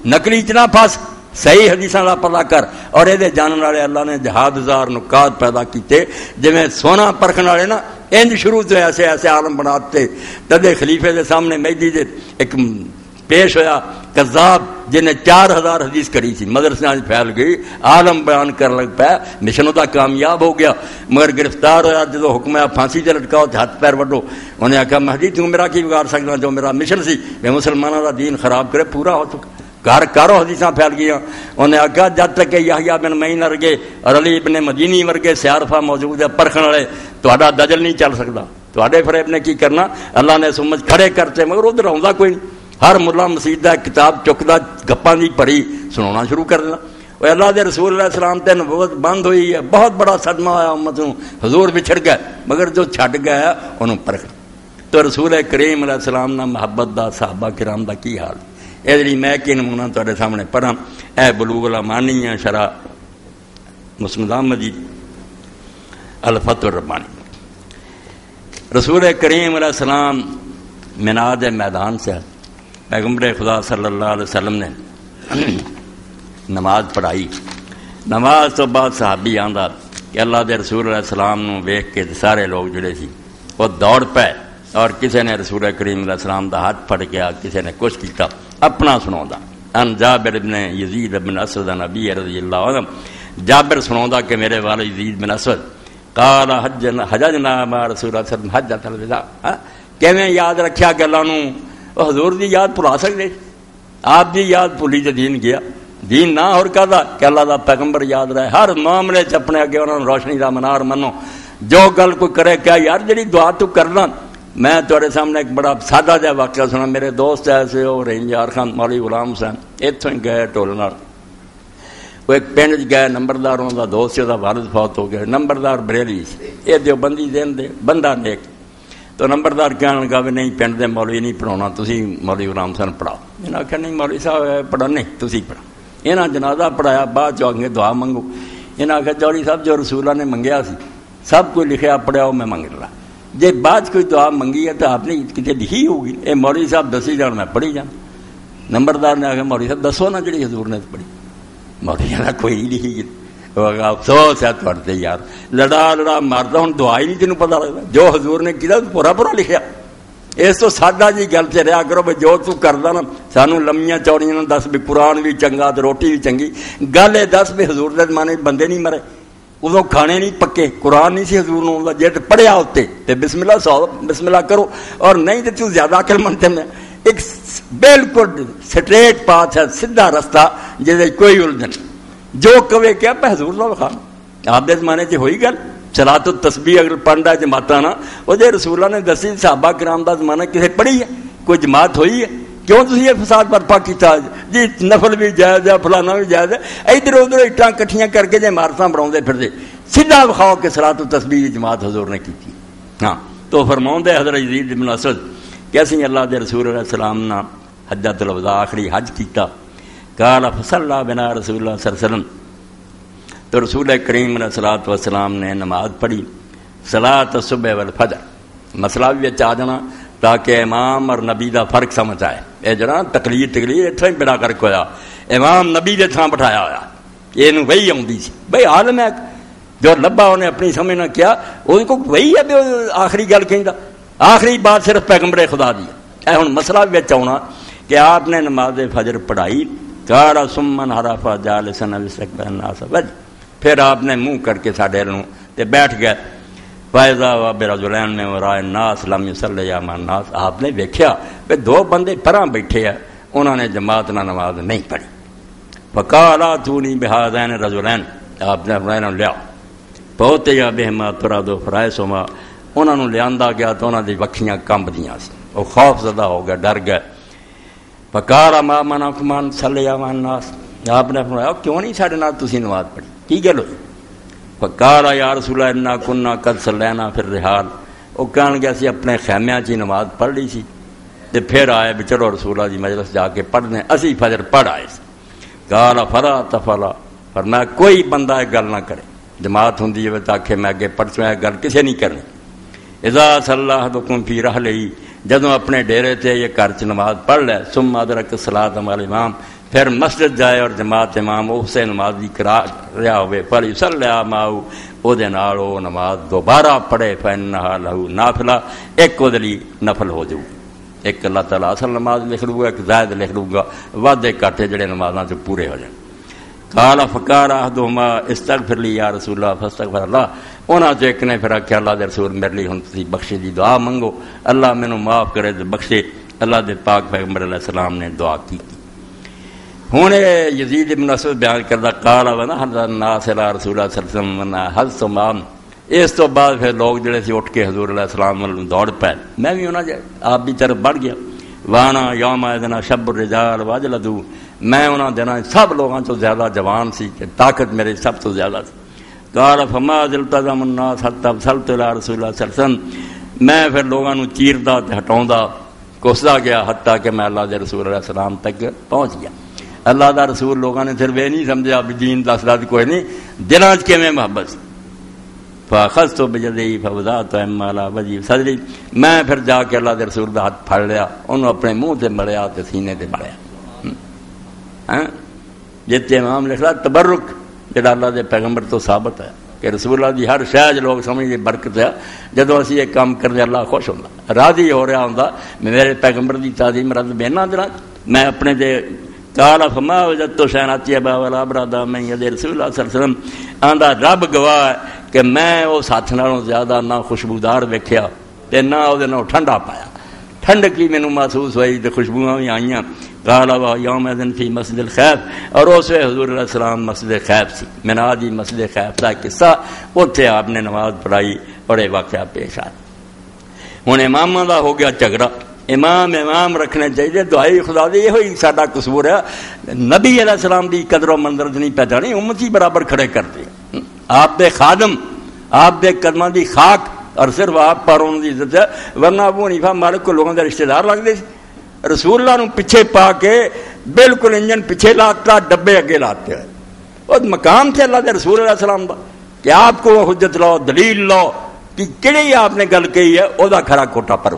نکلی چنا پھس، صحیح حدیثاں دا پتہ کر۔ اور یہ جانن والے اللہ نے جہاد ہزار نکات پیدا کیتے، جویں سونا پرکھن والے نا انج شروع تو ایسے عالم بناتے، تدے خلیفے دے سامنے مہدی دے ایک پیش ہویا کذاب جنہیں 4000 حدیث کری سی، مدرسے پھیل گئی، عالم بیان کر لگ پایا، مشن دا کامیاب ہو گیا، مگر گرفتار ہوا جدو حکم ہے پھانسی تے لٹکاؤ تے ہاتھ پیر وڈو۔ انہیں آخیا مہدی تو میرا کی بگاڑ سکنا، جو میرا مشن سی میں مسلمانوں دا دین خراب کرے پورا ہو چکا، گھر کارو حدیثاں پھیل گیا۔ انہیں آخیا جب تک کہ یحییٰ بن معین ورگے اور علی ابن مدینی ورگے سیارفا موجود ہے پرکھن والے، تہاڈا دجل نہیں چل سکتا، تہاڈے فریب نے کی کرنا، اللہ نے سمجھ کھڑے کرتے، مگر ادھر آਉਂدا کوئی نہیں۔ ہر ملا مسیح دا کتاب چکدا گپاں دی پڑھی سنانا شروع کر دینا۔ وہ اللہ دے رسول علیہ السلام تے نبوت بند ہوئی ہے، بہت بڑا صدمہ آیا امت نوں، حضور بچھڑ گئے، مگر جو چھڈ گیا انہوں پرکھ۔ تو رسول کریم علیہ السلام نہ محبت دا صحابہ کرام دا کی حال، یہ لیے میں کہ نمونہ تہاڈے سامنے پڑھاں، اے بلوغ الامانی ہے شرح مسند احمدی الفتح الربانی۔ رسول کریم علیہ السلام مناد میدان سے پیغمبر خدا صلی اللہ علیہ وسلم نے نماز پڑھائی، نماز تو بعد صحابی آندا کہ اللہ دے رسول علیہ السلام نو ویکھ کے سارے لوگ جڑے سی وہ دوڑ پے، اور کسی نے رسول کریم علیہ السلام دا ہاتھ پھڑ گیا، کسی نے کچھ کیتا، اپنا سناوندا ان جابر بن یزید بن اسود نبی رضی اللہ عنہ، جابر سناوندا کہ میرے والد یزید بن اسود قال حججنا مع رسول اللہ صلی اللہ علیہ وسلم حجۃ الوداع، کیویں یاد رکھیا گلاں نوں، حضور دی یاد بھلا سکتے، آپ دی یاد بھولی تے دین گیا، دین نہ اور کہدا کہ اللہ دا پیغمبر یاد رہے، ہر معاملے چ اپنے اگے انہاں روشنی دا منار منو، جو گل کوئی کرے کیا یار جڑی دعا تو کرنا۔ میں تہاڈے سامنے ایک بڑا سادہ جہا واقعہ سنا، میرے دوست ایسے وہ رحیم یار خان مولوی غلام حسین اتوں ہی گئے ٹول نال، وہ ایک پنڈ گئے، نمبردار انہوں دا دوست دا والد فوت ہو گیا، نمبردار بریلوی سی، یہ دیوبندی دین دے بندہ نیک، تو نمبردار کہنے لگا بھی نہیں پنڈ دے مولوی نہیں پڑھاؤنا، تسی مولوی غلام حسین پڑھاؤ۔ انہوں نے آخیا نہیں مولوی صاحب پڑھا نہیں تسی پڑھا، انہاں جنازہ پڑھایا، بعد چ آگے دعا منگو، انہوں نے آخیا جوڑی صاحب جو رسولہ نے منگیا سی سب کوئی لکھیا پڑھیا وہ میں منگ رہا، جی بعد کوئی دعا منگی ہے تو آپ نے کتنے لکھی ہوگی، اے مولوی صاحب دسی جان میں پڑھی جان۔ نمبردار نے آخیا مولوی صاحب دسو نا جڑی حضور نے پڑھی، مولوی نے کوئی نہیں لکھی گئی، افسوس ہے تھوڑے یار، لڑا مارتا ہوں دعا ہی نہیں تینوں پتا لگتا، جو حضور نے کیا پورا پورا لکھیا۔ اس تو سادہ جی گل سے رہا کرو بھائی جو تو کردا نا، سانو لمیاں چوڑیاں نہ دس بھی قرآن بھی چنگا تو روٹی بھی چنگی، گل یہ دس بھی حضور دے زمانے بندے نہیں مرے، ادو کھانے نہیں پکے، قرآن نہیں سی حضور نو جے پڑھیا ہوتے تے بسم اللہ سو بسم اللہ کرو، اور نہیں تو زیادہ عقل مند میں ایک بالکل سٹریٹ پاتھ ہے، سیدھا رستہ جے کوئی الجھن، جو کہے کیا پہ حضور صاحب خان آپ دے زمانے چ ہوئی گل، صلاۃ التسبیح اگر پڑھتا جماعتاں نا، وہ جے رسول اللہ نے دسی صحابہ کرام دا زمانہ کسے پڑھی ہے، کوئی جماعت ہوئی ہے، کیوں تسی یہ فساد برپا کیتا جی، نفل بھی جائز ہے فلانا بھی جائز ہے، ادھر ادھر اٹاں کٹھیاں کر کے جے عمارتاں بناؤندے پھردے، سیدھا وکھاؤ کہ صلاۃ التسبیح دی جماعت حضور نے کیتی، ہاں تو فرماؤں دے حضرت یزید بن اسود کہ اسی اللہ دے رسول علیہ السلام نا حجۃ الوداع آخری حج کیتا. قال فصلى بنا رسول اللہ صلی اللہ علیہ وسلم، تو رسول کریم علیہ الصلوۃ والسلام نے نماز پڑھی صلاۃ الصبح والفجر. مسئلہ بھی آ جانا تاکہ امام اور نبی دا فرق سمجھ آئے. یہ جنا تقلید اتنا ہی بڑا کرک ہوا، امام نبی دے تھان بٹھایا ہوا، یہ وہی آتی سی. بھائی عالم ہے جو لبا انہیں اپنی سمجھ نہ کیا، وہ کو وہی ہے بھی آخری گل کہیں آخری بات صرف پیغمبر خدا دی. اے ہوں مسئلہ بھی آنا کہ آپ نے نماز فجر پڑھائی، کارا سمن حرافا جالسن واستقبل الناس وجه، پھر آپ نے منہ کر کے ساڈے نوں تے بیٹھ گئے. فائزہ و برجلین میں ورائے الناس لم یصلی مع الناس، آپ نے ویکھیا کہ دو بندے پراں بیٹھے ہیں، انہوں نے جماعت نہ نماز نہیں پڑھی. فقال اتونی بہذین الرجلین، آپ نے فرمایا لیا بہت یا بہما ترادو فرائسما، انہوں نے لیا گیا تو انہوں دی وکھیاں کمبدیاں سی، وہ خوف زدہ ہو گئے، ڈر گئے. فقال ما منعکم ان تصلی مع الناس، آپ نے فرمایا کیوں نہیں ساڈے نال تسی نماز پڑھی، کی گل ہوئی؟ فقال یا رسول اللہ انا کنا قد صلینا فی الرحال، وہ کہن گیا سی اپنے خیمیاں چ نماز پڑھ لی سی تے پھر آئے بھی چلو رسول اللہ دی مجلس جا کے پڑھنے، اسی فجر پڑھ آئے سی. قال فلا تفلا، فرمایا کوئی بندہ یہ گل نہ کرے، جماعت ہوندی ہے تاکہ میں اگے پڑھوں، یہ گل کسے نہیں کرنی. اذا صلی احدکم فی رحلہ، جدوں اپنے ڈیرے تے یہ گھر چ نماز پڑھ لے، ثم ادرک الصلاۃ مع الامام، پھر مسجد جائے اور جماعت امام اسے نماز دی کرا رہا ہوئے، فلیصلی معہ، او دے نال او نماز دوبارہ پڑھے، فانھا لہ نافلہ، ایک او دے لئی نفل ہو جاؤ. ایک اللہ تعالیٰ اصل نماز لکھ لوں گا، ایک زائد لکھ لوں گا، وعدے کاٹے جڑے نمازاں سے پورے ہو جائیں. قال فقال احدہما استغفر لی یا رسول اللہ فاستغفر اللہ، انہاں چ ایک نے پھر آخیا اللہ دے رسول میرے لیے ہن تسی بخشش دی دعا منگو، اللہ مینوں معاف کرے تے بخشے. اللہ دے پاک پیغمبر علیہ السلام نے دعا کی. ہوں یزید بن اسود بیان کردا قال ونحن الناس الى رسول اللہ صلی اللہ علیہ وسلم حضرت امام. اس تو بعد پھر لوگ جڑے سی اٹھ کے حضور علیہ السلام والوں دوڑ پے، میں بھی انہاں آپ بھی طرف بڑھ گیا. وانا یوم اذن شب الرجال واجلدو، میں انہاں دناں سب لوگاں تو زیادہ جوان سی، طاقت میرے سب تو زیادہ سی. قال فما التزم الناس حتى وصلت الى رسول اللہ صلی اللہ علیہ وسلم، میں پھر لوگاں نوں چیردا تے ہٹاوندا کوسدا گیا حتیٰ کہ میں اللہ دے رسول علیہ السلام تک پہنچ گیا. اللہ دا رسول لوگوں نے صرف یہ نہیں سمجھا بھی دین دسدا کوئی نہیں، دلاں وچ کیویں محبت سی. فاخذت بجدی فوضعت اما على وجهي صدری، میں پھر جا کے اللہ دے رسول دا ہاتھ پھڑ لیا، انہوں اپنے منہ تے مڑیا تے سینے تے مڑیا. جتے امام لکھ رہا تبرک جڑا اللہ دے پیغمبر تو ثابت ہے کہ رسول اللہ دی ہر شے لوگ سمجھے برکت ہے. جدوں اسی یہ کام کرتے اللہ خوش ہوندا، راضی ہو رہا ہوندا، میرے پیغمبر دی تعظیم رد بینا دلاں میں اپنے دے. قال فما وجدت شيئا اطيبا ولا ابرد من يد رسول اللہ صلی اللہ علیہ وسلم، آندا رب گواہ ہے کہ میں اس ہاتھ نالوں زیادہ نہ خوشبودار ویکھیا تے نہ او دے نال ٹھنڈا پایا، ٹھنڈک بھی مینوں محسوس ہوئی تے خوشبوئاں بھی آئیاں. قال یومئذ فی مسجد الخیف، اور اس وقت حضور علیہ السلام مسجد خیف سی، منادی مسجد خیف کا قصہ، اوتھے آپ نے نماز پڑھائی اور یہ واقعہ پیش آیا. ہن اماماں دا ہو گیا جھگڑا، امام رکھنے چاہیے، دعائی خدا دی یہ ساڈا قصور ہے. نبی علیہ السلام دی قدر و منظر نہیں پہچانی، امتی برابر کھڑے کرتے، آپ دے خادم، آپ دے قدماں دی خاک، اور صرف آپ پر ان کی عزت ہے. ورنہ ابو حنیفہ مالک کو لوگوں کے رشتہ دار لگتے تھے، رسول اللہ نو پیچھے پا کے بالکل انجن پیچھے لاتا، ڈبے اگے لاتے ہیں. اور مقام تھے اللہ دے رسول علیہ السلام دا کہ آپ کو حجت لاؤ، دلیل لاؤ کہ کہڑی آپ نے گل کہی ہے وہ کھرا کھوٹا پرو.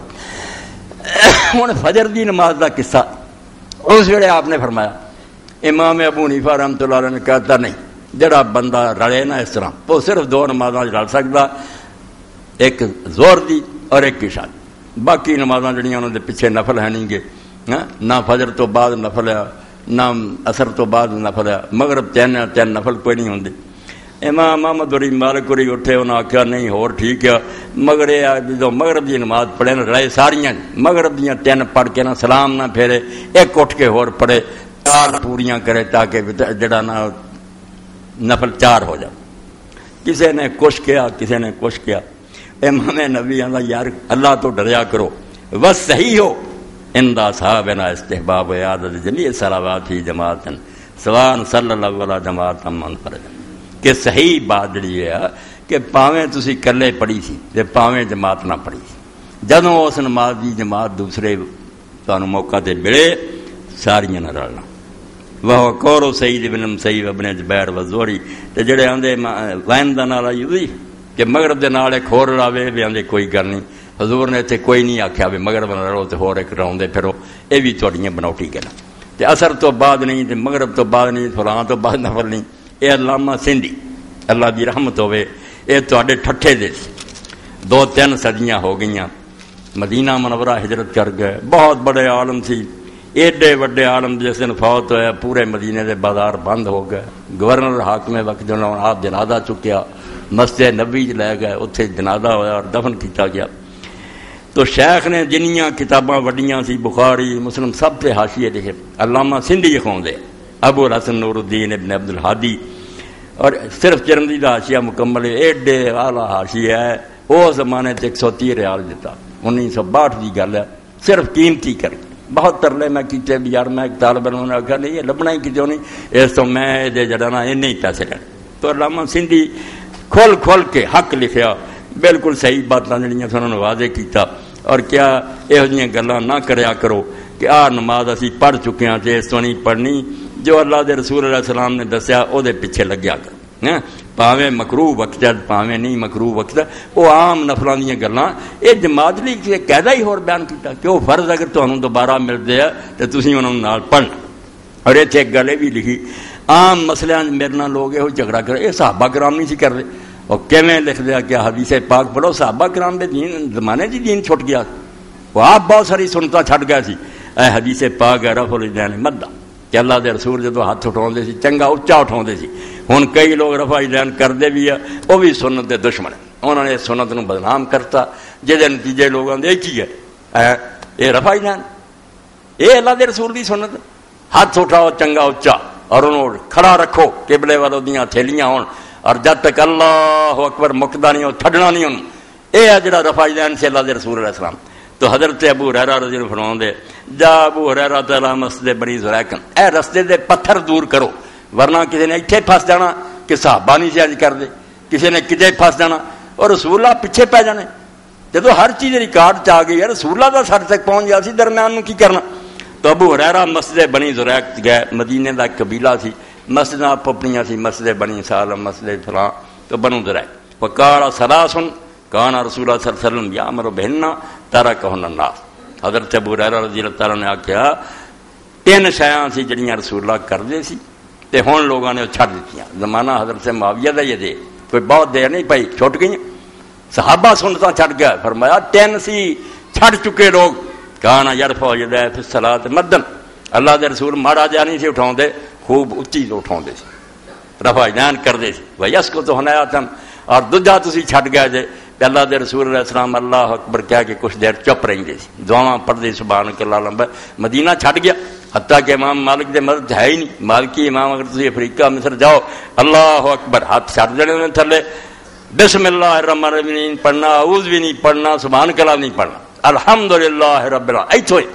ہوں فجر دی نماز دا قصہ، اس ویلے آپ نے فرمایا، امام ابو حنیفہ رحمۃ اللہ علیہ نے کہتا نہیں، جڑا بندہ رلے نا اس طرح وہ صرف دو نمازاں رل سکتا، ایک زہر دی اور ایک عشاء دی، باقی نمازاں جڑیاں انہوں دے پیچھے نفل ہے نہیں گے، نہ فجر تو بعد نفل ہے، نہ اثر تو بعد نفل ہے، مغرب تین نفل کوئی نہیں ہوندے. امام محمد وری مالک وری اٹھے، انہوں نے آخیا نہیں ہور ٹھیک ہے، مگر جدو مغرب کی نماز پڑھے نا رلے ساریاں مغرب دیاں 3 پڑھ کے نا سلام نہ پھیرے، ایک اٹھ کے ہور پڑھے، 4 پوریاں کرے تاکہ جڑا نا نفل 4 ہو جائے. کسی نے کچھ کیا، کسی نے کچھ کیا. امام نبی آندا یار اللہ تو ڈریا کرو، بس صحیح ہو اندا صحابنا استحباب عادت جمیع صلوات فی جماعت سواء صلی اللہ علیہ جماعت منفرد، کہ صحیح بات جڑی ہے کہ پاویں تسی کلے پڑھی سی تے پاویں جماعت نہ پڑھی سی، جدوں اس نماز دی جماعت دوسرے تانوں موقع تے ملے ساریاں نہ رلنا۔ وہ کورو سعید ابن مسیب ابن جبیر وزوری تے جڑے آندے وین دا نال یوزی کہ مغرب دے نال ایک ہور راوے بھی آندے کوئی گل نہیں، حضور نے تے کوئی نہیں آکھیا بھی مغرب نال رہو تے ہور ایک راوندے پھرو، اے بھی تہاڈیاں بناوٹی گلاں تے اثر تو بعد نہیں تے مغرب تو بعد نہیں فلاں تو بعد نفل نہیں۔ اے علامہ سندھی اللہ دی رحمت ہوے، اے تہاڈے ٹھٹھے دے 2-3 صدیاں ہو گئیاں، مدینہ منورہ ہجرت کر گئے، بہت بڑے عالم سی، ایڈے وڈے عالم جس دن فوت ہویا پورے مدینے دے بازار بند ہو گئے، گورنر حاکم وقت جو آپ جنازہ چکیا مسجد نبی لے گئے، اتنے جنازہ ہویا اور دفن کیتا گیا۔ تو شیخ نے جنیاں کتاباں وڈیاں سی بخاری مسلم سب پہ حاشیے لکھے، علامہ سندھی لکھاؤندے ابو الحسن نور الدین ابن عبد الحادی، اور صرف چرمدی کا حاشیہ مکمل ہے، ایڈے اعلیٰ حاشیہ ہے، وہ زمانے 130 ریال دیتا، 1962 کی گل ہے، صرف قیمتی کر کے بہت ترلے میں کیتے بھی یار، میں ایک طالب علم نے آخیا نہیں یہ لبنا ہی کیوں نہیں، اس تو میں یہ جڑا نا این ہی پیسے لینے۔ تو علامہ سندھی کھول کھول کے حق لکھیا، بالکل صحیح باتاں جڑیاں انہوں نے واضح کیتا، اور کیا یہو جہاں گلاں نہ کریا کرو کہ آ نماز اسی پڑھ چکے ہاں تے اس تو نہیں پڑھنی، جو اللہ دے رسول علیہ السلام نے دسیا او دے پیچھے لگیا کر، پاویں مکروہ وقت ہے پاویں نہیں مکروہ وقت ہے، وہ عام نفلاں دیاں گلاں یہ جماعت لی قاعدہ ہی ہور بیان کیتا کہ وہ فرض اگر تمہیں دوبارہ ملتے ہیں تو تسی انہوں نال پڑھنا۔ اور اتنے ایک گل یہ بھی لکھی، عام مسئلے میرے نال لوگ یہ جھگڑا کر، یہ صحابہ کرام نہیں سی کرتے، اور کیویں لکھ دیا کہ حدیث پاک پڑھو صحابہ کرام دے دین زمانے جی دین چھٹ گیا، وہ آپ بہت ساری سنتا چھٹ گیا سی، اے حدیث پاک ہے رفع الیدین مدہ کہ اللہ دے رسول جدو ہاتھ اٹھاؤندے سی چنگا اچا اٹھاؤندے سی، ہن کئی لوگ رفع الیدین کرتے بھی ہے، وہ بھی سنت دے دشمن ہیں، انہوں نے سنت نو بدنام کرتا، جہدے نتیجے لوگوں دے ایک ہی ہے یہ رفع الیدین، یہ اللہ دے رسول دی سنت، ہاتھ اٹھاؤ چنگا اچا اور انہوں کھڑا رکھو قبلے والوں دیاں تھیلیاں ہون، اور جب تک اللہ اکبر مکدا نہیں ہو چھڈنا نہیں انہوں، یہ ہے جڑا رفع الیدین سے اللہ دے رسول علیہ السلام۔ تو حضرت ابو ہریرہ رضی اللہ عنہ فرماؤندے جا ابو ہریرہ تعالی مسجد بنی زریقن، اے رستے دے پتھر دور کرو، ورنہ کسی نے اتنے پھنس جانا کہ صحابہ نہیں سے کر دے، کسی نے کتے پھنس جانا اور رسول اللہ پیچھے پی جانے، جدو ہر چیز ریکارڈ چ گئی ہے رسول اللہ دا سر تک پہنچ گیا سی، درمیان نو کی کرنا۔ تو ابو ہریرہ مسجد بنی زریق گئے، مدینے دا ایک قبیلہ سی، مسجد آپ اپنیاں سی، مسجد بنی سالم مسجد فلاں، تو بنو زریق وقال ثلاثن کان رسول اللہ صلی اللہ علیہ وسلم یامر بہن ترکہن الناس، حضرت ابو ہریرہ رضی اللہ تعالیٰ نے آکھیا 3 شیاں سی جڑیاں رسول اللہ کردے سی تے ہن لوگاں نے چھڈ دتیاں، زمانہ حضرت معاویہ دا یہ دے کوئی بہت دیر نہیں پئی چھٹ گئی، صحابہ سنتا چھڈ گیا، فرمایا 3 سی چھڈ چکے لوگ، کانا یرفع یدیہ فی الصلاۃ مدن، اللہ دے رسول ماڑا جا نہیں سی اٹھاؤندے، خوب اچھی اٹھاؤندے سی، رفع الیدین کردے سی، ویسکت حنایۃن، اور دوجا تسی چھڈ گئے جے اللہ دے رسول علیہ السلام اللہ اکبر کہہ کے کچھ دیر چپ رہندے سی، دعاواں پڑھدے سبحانک اللہم، مدینہ چھڈ گیا، حتیٰ کہ امام مالک دے مدد ہے ہی نہیں، مالکی امام اگر تسی افریقہ مصر جاؤ اللہ اکبر ہاتھ چھڈ دینے نے تھلے، بسم اللہ الرحمن الرحیم پڑھنا، اعوذ بھی نہیں پڑھنا، سبحانک اللہ نہیں پڑھنا، الحمدللہ رب العالمین، ایتھے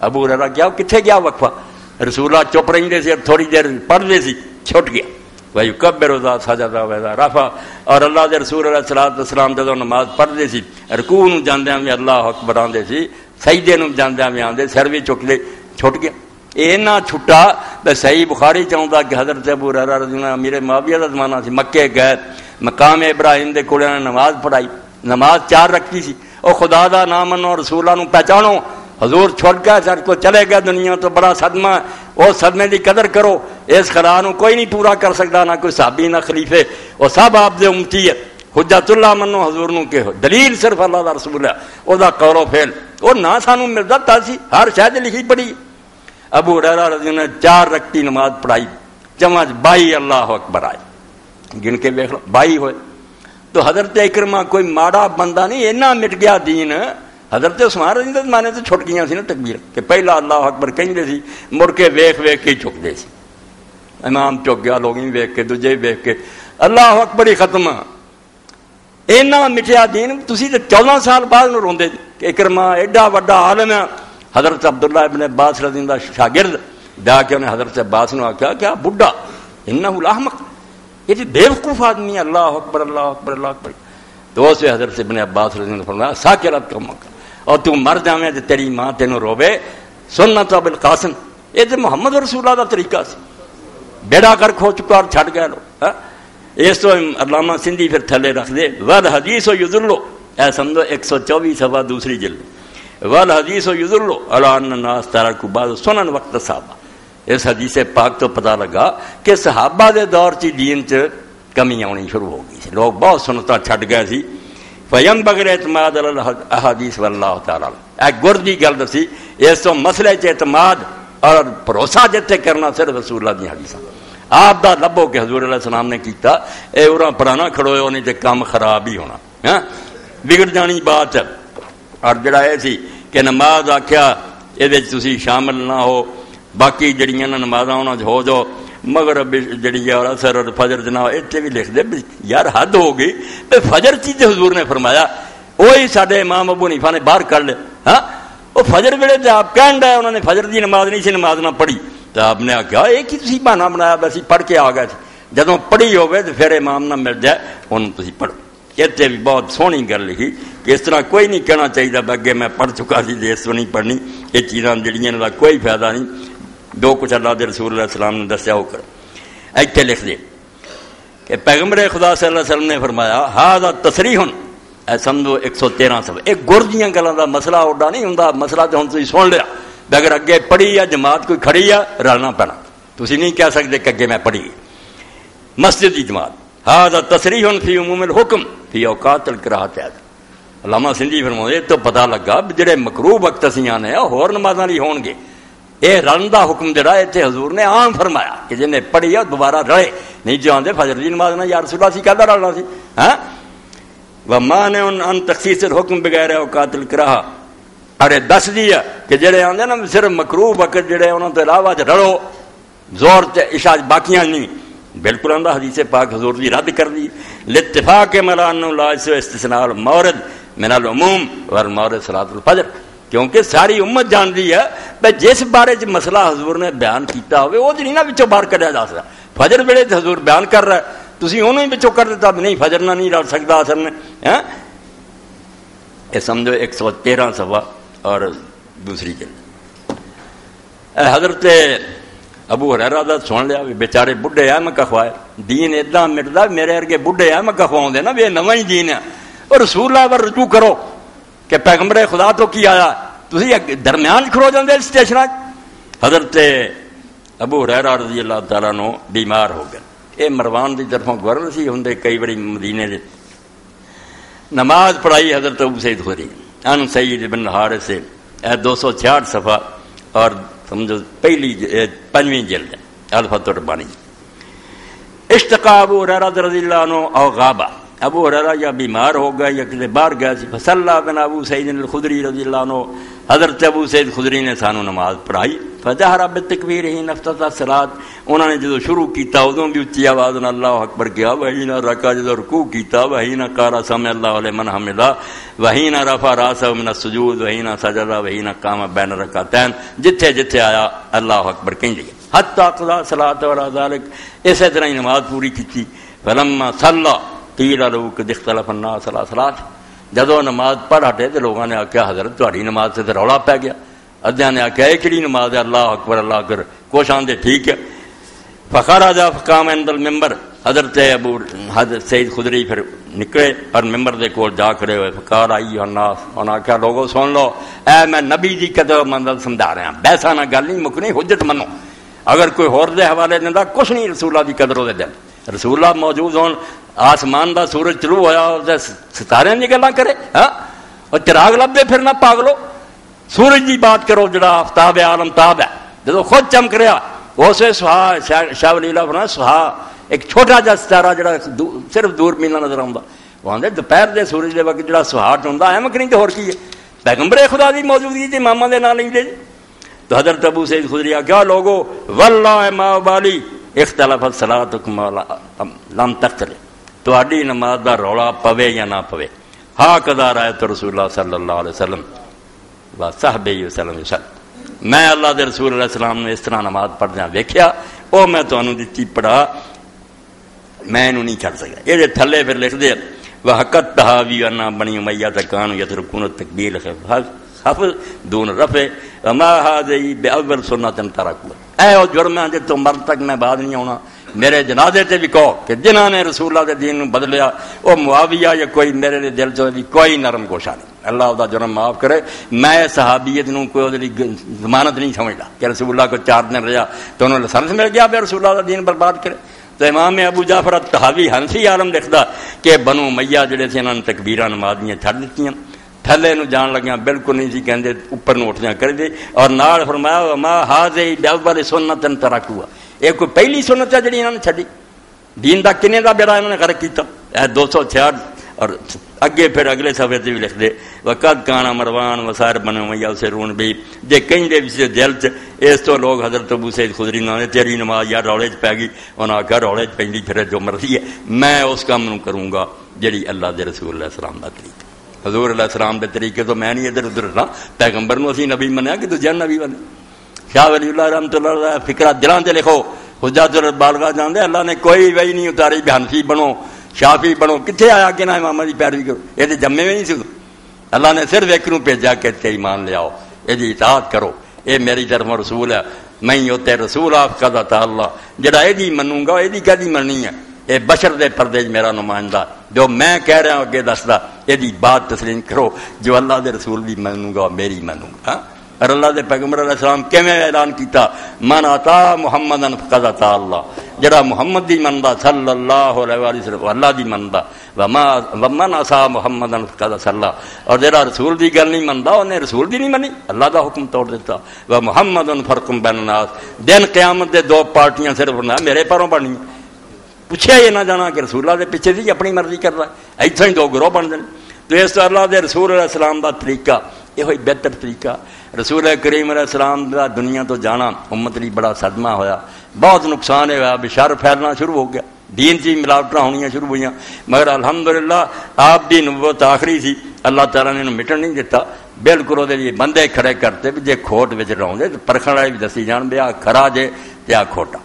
ابو ہریرہ کیا کتھے گیا وقفہ، رسول اللہ چپ رہندے سی اور تھوڑی دیر پڑھدے سی، چھٹ گیا، وَيُكَبِّرُ ذَا سَجَدَ وَإِذَا رَفَعَ، اور اللہ دے رسول علیہ الصلوۃ والسلام جدوں نماز پڑھدے سی رکوع نوں جاندیاں وی اللہ اکبر آندے سی، سجدے نوں جاندیاں وی آندے، سر وی چک لے، چھٹ گیا، اینا چھٹا تے صحیح بخاری چاہندا کہ حضرت ابو ہریرہ رضی اللہ عنہ امیر معاویہ دا زمانہ سی، مکے گئے، مقام ابراہیم دے کول نماز پڑھائی، نماز 4 رکعتی سی، او خدا دا نام منو رسولاں نوں پہچانو، حضور چھوٹ گئے سر کو چلے گئے دنیا تو بڑا صدمہ، اس صدمے دی قدر کرو، اس خلا نو کوئی نہیں پورا کر سکتا، نہ کوئی صحابی نہ خلیفے، وہ سب آپ دے امتی ہے، حجت اللہ منو حضور نو کہ دلیل صرف اللہ دا رسول ہے، او دا قول و فعل، اور نہ سانو ملدا تا سی، ہر شاید لکھی پڑھی۔ ابو ہریرہ رضی اللہ عنہ 4 رکعتی نماز پڑھائی، جمع 22 اللہ اکبر آئے، گن کے دیکھ لو 22 ہوئے۔ تو حضرت اکرمہ کوئی ماڑا بندہ نہیں، اینا مٹ گیا دین، حضرت عثمان رضی اللہ عنہ زمانے تو چھٹ گیا سی نا تکبیر کہ پہلا اللہ اکبر کہندے سی، مڑ کے ویکھ ویکھ کے چکدے سی، امام چک گیا، لوگ ویکھ کے دوجے ویکھ کے اللہ اکبر ہی ختم، اینا مٹیا دین، تسی تے 14 سال بعد نو روندے کہ اکرمہ ایڈا وڈا عالم ہے۔ حضرت عبداللہ ابن عباس رضی اللہ شاگرد جا کے انہیں حضرت عباس نے آکھیا کیا بڈھا انہو الاحمق، یہ تو بیوقوف آدمی ہے، اللہ اکبر اللہ اکبر اللہ اکبر. تو اس حضرت ابن عباس رضی اللہ عنہ نے فرمایا ساکرت کا موقع، اور تو مر جاویں تے تیری ماں تینوں روے. سنت ابو القاسم، یہ تو محمد رسول اللہ دا طریقہ سی. بیڑا کر کھو چکا اور چھٹ گئے لو. اس تو علامہ سندھی پھر تھلے رکھ دے ول حدیث و یذلو، اے سمجھو 124 صفحہ دوسری جلد. ول حدیث و یذلو علی ان الناس ترکوا بعض سنن وقت صحابہ. اس حدیث پاک تو پتہ لگا کہ صحابہ دے دور چ دین چ کمی آنی شروع ہو گئی سی، لوگ بہت سنتاں چھٹ گئے سی. فیم بغیر اعتماد علی احادیث واللہ تعالی، اے گر دی گل دسی. اس تو مسئلے چ اعتماد اور بھروسہ جتے کرنا صرف رسول اللہ دی حدیثاں. آپ دا لبو کہ حضور علیہ السلام نے کیتا، اے اورا پرانا کھڑوئے ہونے تے کام خراب ہی ہونا، ہاں بگڑ جانی بات ہے. اور جڑا یہ سی کہ نماز آکھیا یہ تسی شامل نہ ہو، باقی جڑیاں نمازاں انہاں ہو جو مغرب جڑی اور اثر اور فجر جناب اتنے بھی لکھ دے یار حد ہو گئی. فجر چیز حضور نے فرمایا وہی سارے امام ابو حنیفہ نے باہر کر لے. ہاں وہ فجر ویلے تو آپ کہن ڈے انہوں نے فجر دی نماز نہیں سی نماز نہ پڑھی، تو آپ نے آخیا یہ کی تسی بہانا بنایا ویسے پڑھ کے آ گئے تھے. جدوں پڑھی ہوگی تو پھر امام نہ مل جائے انہوں تسی پڑھو. اتنے بھی بہت سونی گل لکھی کہ اس طرح کوئی نہیں کہنا چاہیے اگے میں پڑھ چکا سی اس کو نہیں پڑھنی. یہ چیزاں جڑیاں کا کوئی فائدہ نہیں. جو کچھ اللہ دے رسول اللہ السلام نے دسیا ہو کر ایتھے لکھ دے کہ پیغمبر خدا صلی اللہ علیہ وسلم نے فرمایا ھذا تصریح، اے سمجھو 113 سب ایک گر دیاں گلاں دا مسئلہ اوڈا نہیں ہوندا. مسئلہ تو ہن تسی سن لیا، اگر اگے پڑھی یا جماعت کوئی کھڑی ہے رلنا پینا. تسی نہیں کہہ سکتے کہ اگے میں پڑھی مسجد کی جماعت. ھذا تصریح فی عموم الحکم فی اوقات الکراہۃ. علامہ سندھی فرماؤں تو پتہ لگا جڑے مکروہ وقت اسی آنے ہور نمازاں لی ہون گے. یہ رلن کا حکم جڑا اتنے حضور نے عام فرمایا کہ جنہیں پڑھی ہے دوبارہ رلے. نہیں جو آدھے فجر دی نماز نہ یا رسول اللہ سی کہدا رلنا سی. ہاں ومانع ان تخصیص الحکم بغیر اوقات الکراہ. ارے دس دی ہے کہ جڑے آدھے نا صرف مکروہ وقت جڑے انہوں تو علاوہ رلو زور تے عشاء باقیاں نہیں، بالکل آدھا حدیث پاک حضور دی رد کر دی. لاتفاق ملا انه لا استثناء المورد من العموم والمورد صلاۃ الفجر. کیونکہ ساری امت جانتی ہے بھائی جس بارے چ مسئلہ حضور نے بیان کیتا ہوئے وہ نہیں نہ بچوں باہر کڈیا جا سکتا. فجر ویلے تو حضور بیان کر رہا ہے، تسی انہوں ہی بچوں کر دیتا نہیں فجر نہ نہیں رل سکتا اثر نے. یہ سمجھو 113 صفحہ اور دوسری جلد. حضرت ابو ہریرہ دا سن لیا بھی بیچارے بڈھے ہیں میں کھوائے دین اداں مٹدا میرے ارگے بڈھے ہیں میں کھواؤں دے نا بھی نواں ہی دین ہے. اور رسول اللہ پر رجوع کرو کہ پیغمبر خدا تو کی آیا تسی درمیان کھڑو جاندے اسٹیشن. حضرت ابو ہریرہ رضی اللہ تعالیٰ عنہ بیمار ہو گئے. یہ مروان دی طرفوں گورنر سی ہوندے کئی بڑی مدینے دے. نماز پڑھائی حضرت ابو سعید خدری ان سعید بن حارث سے 266 صفحہ اور سمجھو پہلی 5ویں جلد الفتح الربانی. اشتقا ابو ہریرہ رضی اللہ عنہ او غابہ. ابو ہریرہ یا بیمار ہو گئے یا کسی باہر گیا سی. فصلی بنا ابو سعید الخدری رضی اللہ عنہ، حضرت ابو سعید خدری نے سانو نماز پڑھائی. فجہر بالتکبیر حین افتتح الصلاۃ، انہوں نے جدو شروع کیتا ادوں بھی اچھی آواز نال اللہ اکبر کیا. وحین رکع، جدو رکوع کیتا وحین قال سمع اللہ لمن حمدہ، وحین رفع راسہ من السجود، وحین سجد، وحین قام بین رکعتین. جتھے جتھے آیا اللہ اکبر کہیں گے حتی قضا صلاۃ ولا ذلک. اسی طرح ہی نماز پوری کی. فلما صلی قیل لہو قد اختلف الناس علی صلاۃ. جدو نماز پڑھ ہٹے تو لوگوں نے آخیا حضرت تہاڈی نماز سے تو رولا پی گیا. ادھیاں نے آخیا یہ کہڑی نماز ہے اللہ اکبر اللہ اکبر. کچھ آندے ٹھیک ہے. فخرج فقام عند المنبر. حضرت ابو حضرت سعید خدری پھر نکلے اور ممبر دے کول جا کھڑے ہوئے. فقال ایھا الناس، انہاں آخیا لوگوں سن لو، اے میں نبی دی قدر مندل سمجھا رہا ہوں، بحثاں نہ گل نہیں مکنی، حجت منو. اگر کوئی ہور دے حوالے دیندا کچھ نہیں رسول اللہ دی قدر دے دل. رسول اللہ موجود ہون، آسمان دا سورج چلو ہویا ستارے دی گلاں کرے. ہاں اور چراغ لبدے پھر نہ پاگلو. سورج دی بات کرو جڑا آفتاب عالم تاب ہے. جدو خود چمک رہا اس سہا شاہ ولی اللہ فرمایا سہا ایک چھوٹا جا ستارہ جڑا صرف دور میلاں نظر آਉਂدا. وہ آندے دوپہر دے سورج دے وقت جڑا سہاٹ ہوندا ایم کنی تے ہور کی ہے. پیغمبر خدا دی موجودگی تے اماماں دے نال لیندے. تو حضرت ابو سعید خدری کیا لوگو واللہ ما بالی اختلافت صلاتکم لم تختلف. تہاڈی نماز دا رولا پوے یا نہ پوے. ہا قضا رایت رسول اللہ صلی اللہ علیہ وسلم و صحبہ وسلم. میں اللہ دے رسول علیہ السلام نے اس طرح نماز پڑھدیاں ویکھیا، او میں تانوں دتی پڑھا. میں انہوں نہیں چھڑ سکتا. یہ تھلے پھر لکھ دے وحقت تحاوی انا بنی امیہ تکانو یترکون التکبیر خفض دون رفع وما هذه باول سنت ترکوا. اے او جرم ہے تو مرد تک میں بعد نہیں آنا. میرے جنازے تے بھی کہو کہ جنہاں نے رسول اللہ دے دین نو بدلیا او معاویہ یا کوئی میرے دل چ بھی کوئی نرم گوشہ نہیں. اللہ دا جرم معاف کرے. میں صحابیت نو کوئی ضمانت نہیں سمجھتا کہ رسول اللہ کو 4 دن رہا تو انہوں نے لائسنس مل گیا پھر رسول اللہ دا دین برباد کرے. تو امام ابو جعفر الطحاوی حنفی عالم لکھدا کہ بنو امیہ جڑے سے انہاں نے تکبیراں نمازیاں چھڈ دتیاں تھلے نو جان لگیاں بالکل نہیں سی کہندے اوپر نو اٹھدیاں کر دے. اور نال فرمایا وما هذه باول سنت ترکوا. یہ کوئی پہلی سنت ہے جڑی انہوں نے چھڈی. دین دا کنے دا بیڑا انہوں نے غرق کیتا. 266 اور اگے پھر اگلے صفحے تے بھی لکھ دے وقد کان مروان وسائر بنو امیہ سے رون بھی جے کہیں دے وچ دل چ اس تو لوگ حضرت ابو سعید خدری نے تیری نماز یار روڑے چ پی گئی انہاں آکھیا روڑے چ پیندی پھر جو مرضی ہے میں اس کام نو کروں گا جڑی اللہ دے رسول اللہ السلام دا طریقہ. حضور علیہ السلام دے طریقے تو میں نہیں ادھر ادھر رہا. پیغمبر نو اسی نبی منیا کہ دوجے نبی بنے. شاہ ولی اللہ رحمۃ اللہ علیہ فکرہ دلاں تے لکھو حجت البالغہ جاندے اللہ نے کوئی وحی نہیں اتاری بھی حنفی بنو شافی بنو. کتنے آیا کہ نہ امام دی پیروی کرو. یہ تو جمے میں نہیں سی. اللہ نے صرف ایک نو بھیجا کہ تے ایمان لے آؤ یہ اطاعت کرو. یہ میری طرف رسول ہے میں ہوتے رسول آپ کا تعالی جڑا یہ منوں گا یہ کدی مننی ہے. یہ بشر دے پردے میرا نمائندہ جو میں کہہ رہا ہوں اگے دسدا یہ بات تسلیم کرو. جو اللہ دے رسول بھی منوں گا میری منوں گا. اور اللہ دے پیغمبر علیہ السلام کیویں اعلان کیتا من اطاع محمدن فقد اطاع اللہ. جڑا محمد دی مندا صلی اللہ علیہ وسلم اللہ دی مندا ومن عصا محمدن فقد عصى اللہ. اور جڑا رسول دی گل نہیں مندا انہیں رسول دی نہیں منی اللہ دا حکم توڑ دیتا. و محمدن فرق بین الناس. دن قیامت دے 2 پارٹیاں صرف نہ میرے پروں بنی. پوچھا یہ نہ جانا کہ رسول اللہ دے پیچھے سی اپنی مرضی کر رہا ہے. ایتھے ہی 2 گروہ بن جائیں. تو اس اللہ دے رسول علیہ السلام دا طریقہ یہ ہوئی بہتر طریقہ. رسول کریم علیہ السلام دا دنیا تو جانا امت لی بڑا صدمہ ہویا. بہت نقصان ہوا. بشر پھیلنا شروع ہو گیا. دین سی ملاوٹاں ہونیاں شروع ہوئیاں. مگر الحمدللہ آپ دی نبوت آخری سی. اللہ تعالیٰ نے انہوں مٹن نہیں دیتا. بالکل وہ بندے کھڑے کرتے بھی جے کھوٹ وچ رہندے تے پرکھن والے بھی دسی جان بھی آ کھرا جے تے آ کھوٹا.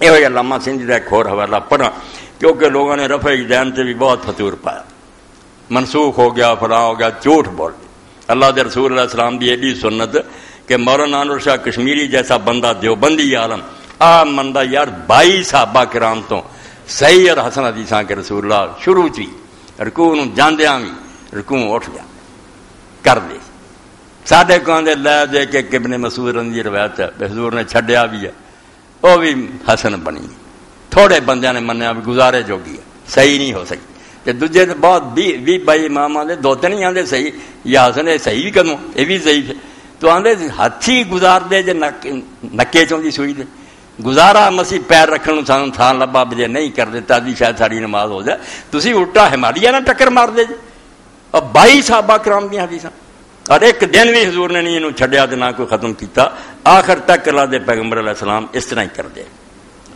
یہ علامہ سندھی کا ایک اور حوالہ پڑھا کیونکہ لوگوں نے رفع دین سے بھی بہت فطور پایا. منسوخ ہو گیا فلاں ہو گیا جھوٹ بول. اللہ دے رسول علیہ السلام کی ایڈی سنت کہ مولانا انور شاہ کشمیری جیسا بندہ دیوبندی عالم آ مندا یار 22 صحابہ کرام تو صحیح اور حسن حدیثاں کہ رسول اللہ شروع چی رکوع نو جاندیاں بھی رکوع اٹھ گیا کر دے. ساڈے کو آندے لے دے کہ ابن مسعود رضی روایت ہے حضور نے چھڈیا بھی ہے وہ بھی حسن بنی. تھوڑے بندیاں نے منیا بھی گزارے جوگی ہے صحیح نہیں ہو سکی. تے دوجے تے بہت 20 امام آندے 2-3 ہی آندے صحیح یا حسن ہے صحیح بھی کروں یہ بھی صحیح ہے. تو آندے ہاتھی گزار دے جے نکے چوندی سوئی دے گزارا مسیح پیر رکھن سانوں تھان لبا بجے نہیں کر دیتا دی شاید ساری نماز ہو جائے. تسی الٹا ہمالیہ نہ ٹکر مار دے جے. اور 22 صحابہ کرام دی حدیثاں اور ایک دن بھی حضور نے نہیں انہوں چھڈیا تے نہ کوئی ختم کیتا. آخر تک اللہ دے پیغمبر علیہ السلام اس طرح ہی کر دے.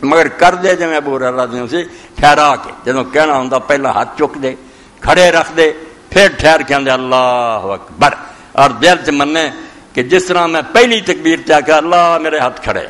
مگر کر دے جی ابو ہریرہ رضی اللہ عنہ سے ٹھہرا کے جدوں کہنا ہوندا پہلا ہاتھ چک دے کھڑے رکھ دے پھر ٹھہر کے آندے اللہ اکبر اور دل چ منے کہ جس طرح میں پہلی تکبیر تے آکھیا اللہ میرے ہاتھ کھڑے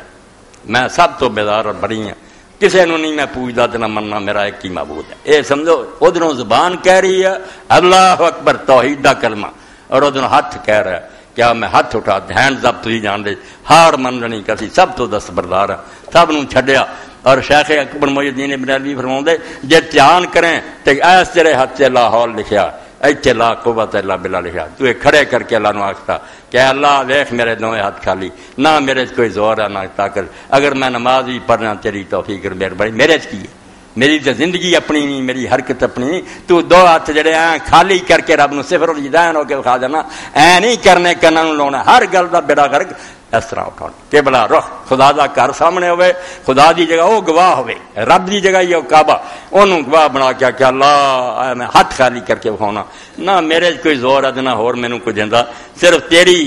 میں سب تو بیدار اور بڑی ہوں کسے نو نہیں میں پوچھدا تے نہ مننا میرا ایک ہی معبود ہے. اے سمجھو ادھروں زبان کہہ رہی ہے اللہ اکبر توحید دا کلمہ اور ادھروں ہاتھ کہہ رہا ہے کیا میں ہاتھ اٹھا ہینڈز اپ تھی جان دے ہار مننی کسی سب تو دستبردار ہے سب نو چھڈیا. اور شیخ اکبر محی الدین ابن عربی فرماؤندے جے دھیان کریں تے ایس تیرے ہاتھ تے لا حول لکھیا ایتھے لا قوت الا باللہ لکھیا. تو یہ کھڑے کر کے اللہ نو آکھتا کہ اللہ دیکھ میرے دونوں ہاتھ خالی نہ میرے کوئی زور ہے نہ طاقت. اگر میں نماز بھی پڑھنا تیری توفیق اور مہربانی میرے کی ہے میری تو زندگی اپنی نہیں میری حرکت اپنی نہیں. تو 2 ہاتھ جڑے ہیں خالی کر کے رب نو صفر الجدین ہو کے کھا دینا اے نہیں کرنے کناں نو لاؤنا ہر گل دا بیڑا غرق اس طرح اٹھانا کہ بلا رخ خدا دا گھر سامنے ہوئے خدا دی جگہ وہ گواہ ہوئے رب دی جگہ یہ کعبہ انہوں گواہ بنا کے کہ اللہ میں ہاتھ خالی کر کے کھانا نہ میرے کوئی زور ہے نہ ہور مینوں کوئی دیندا صرف تیری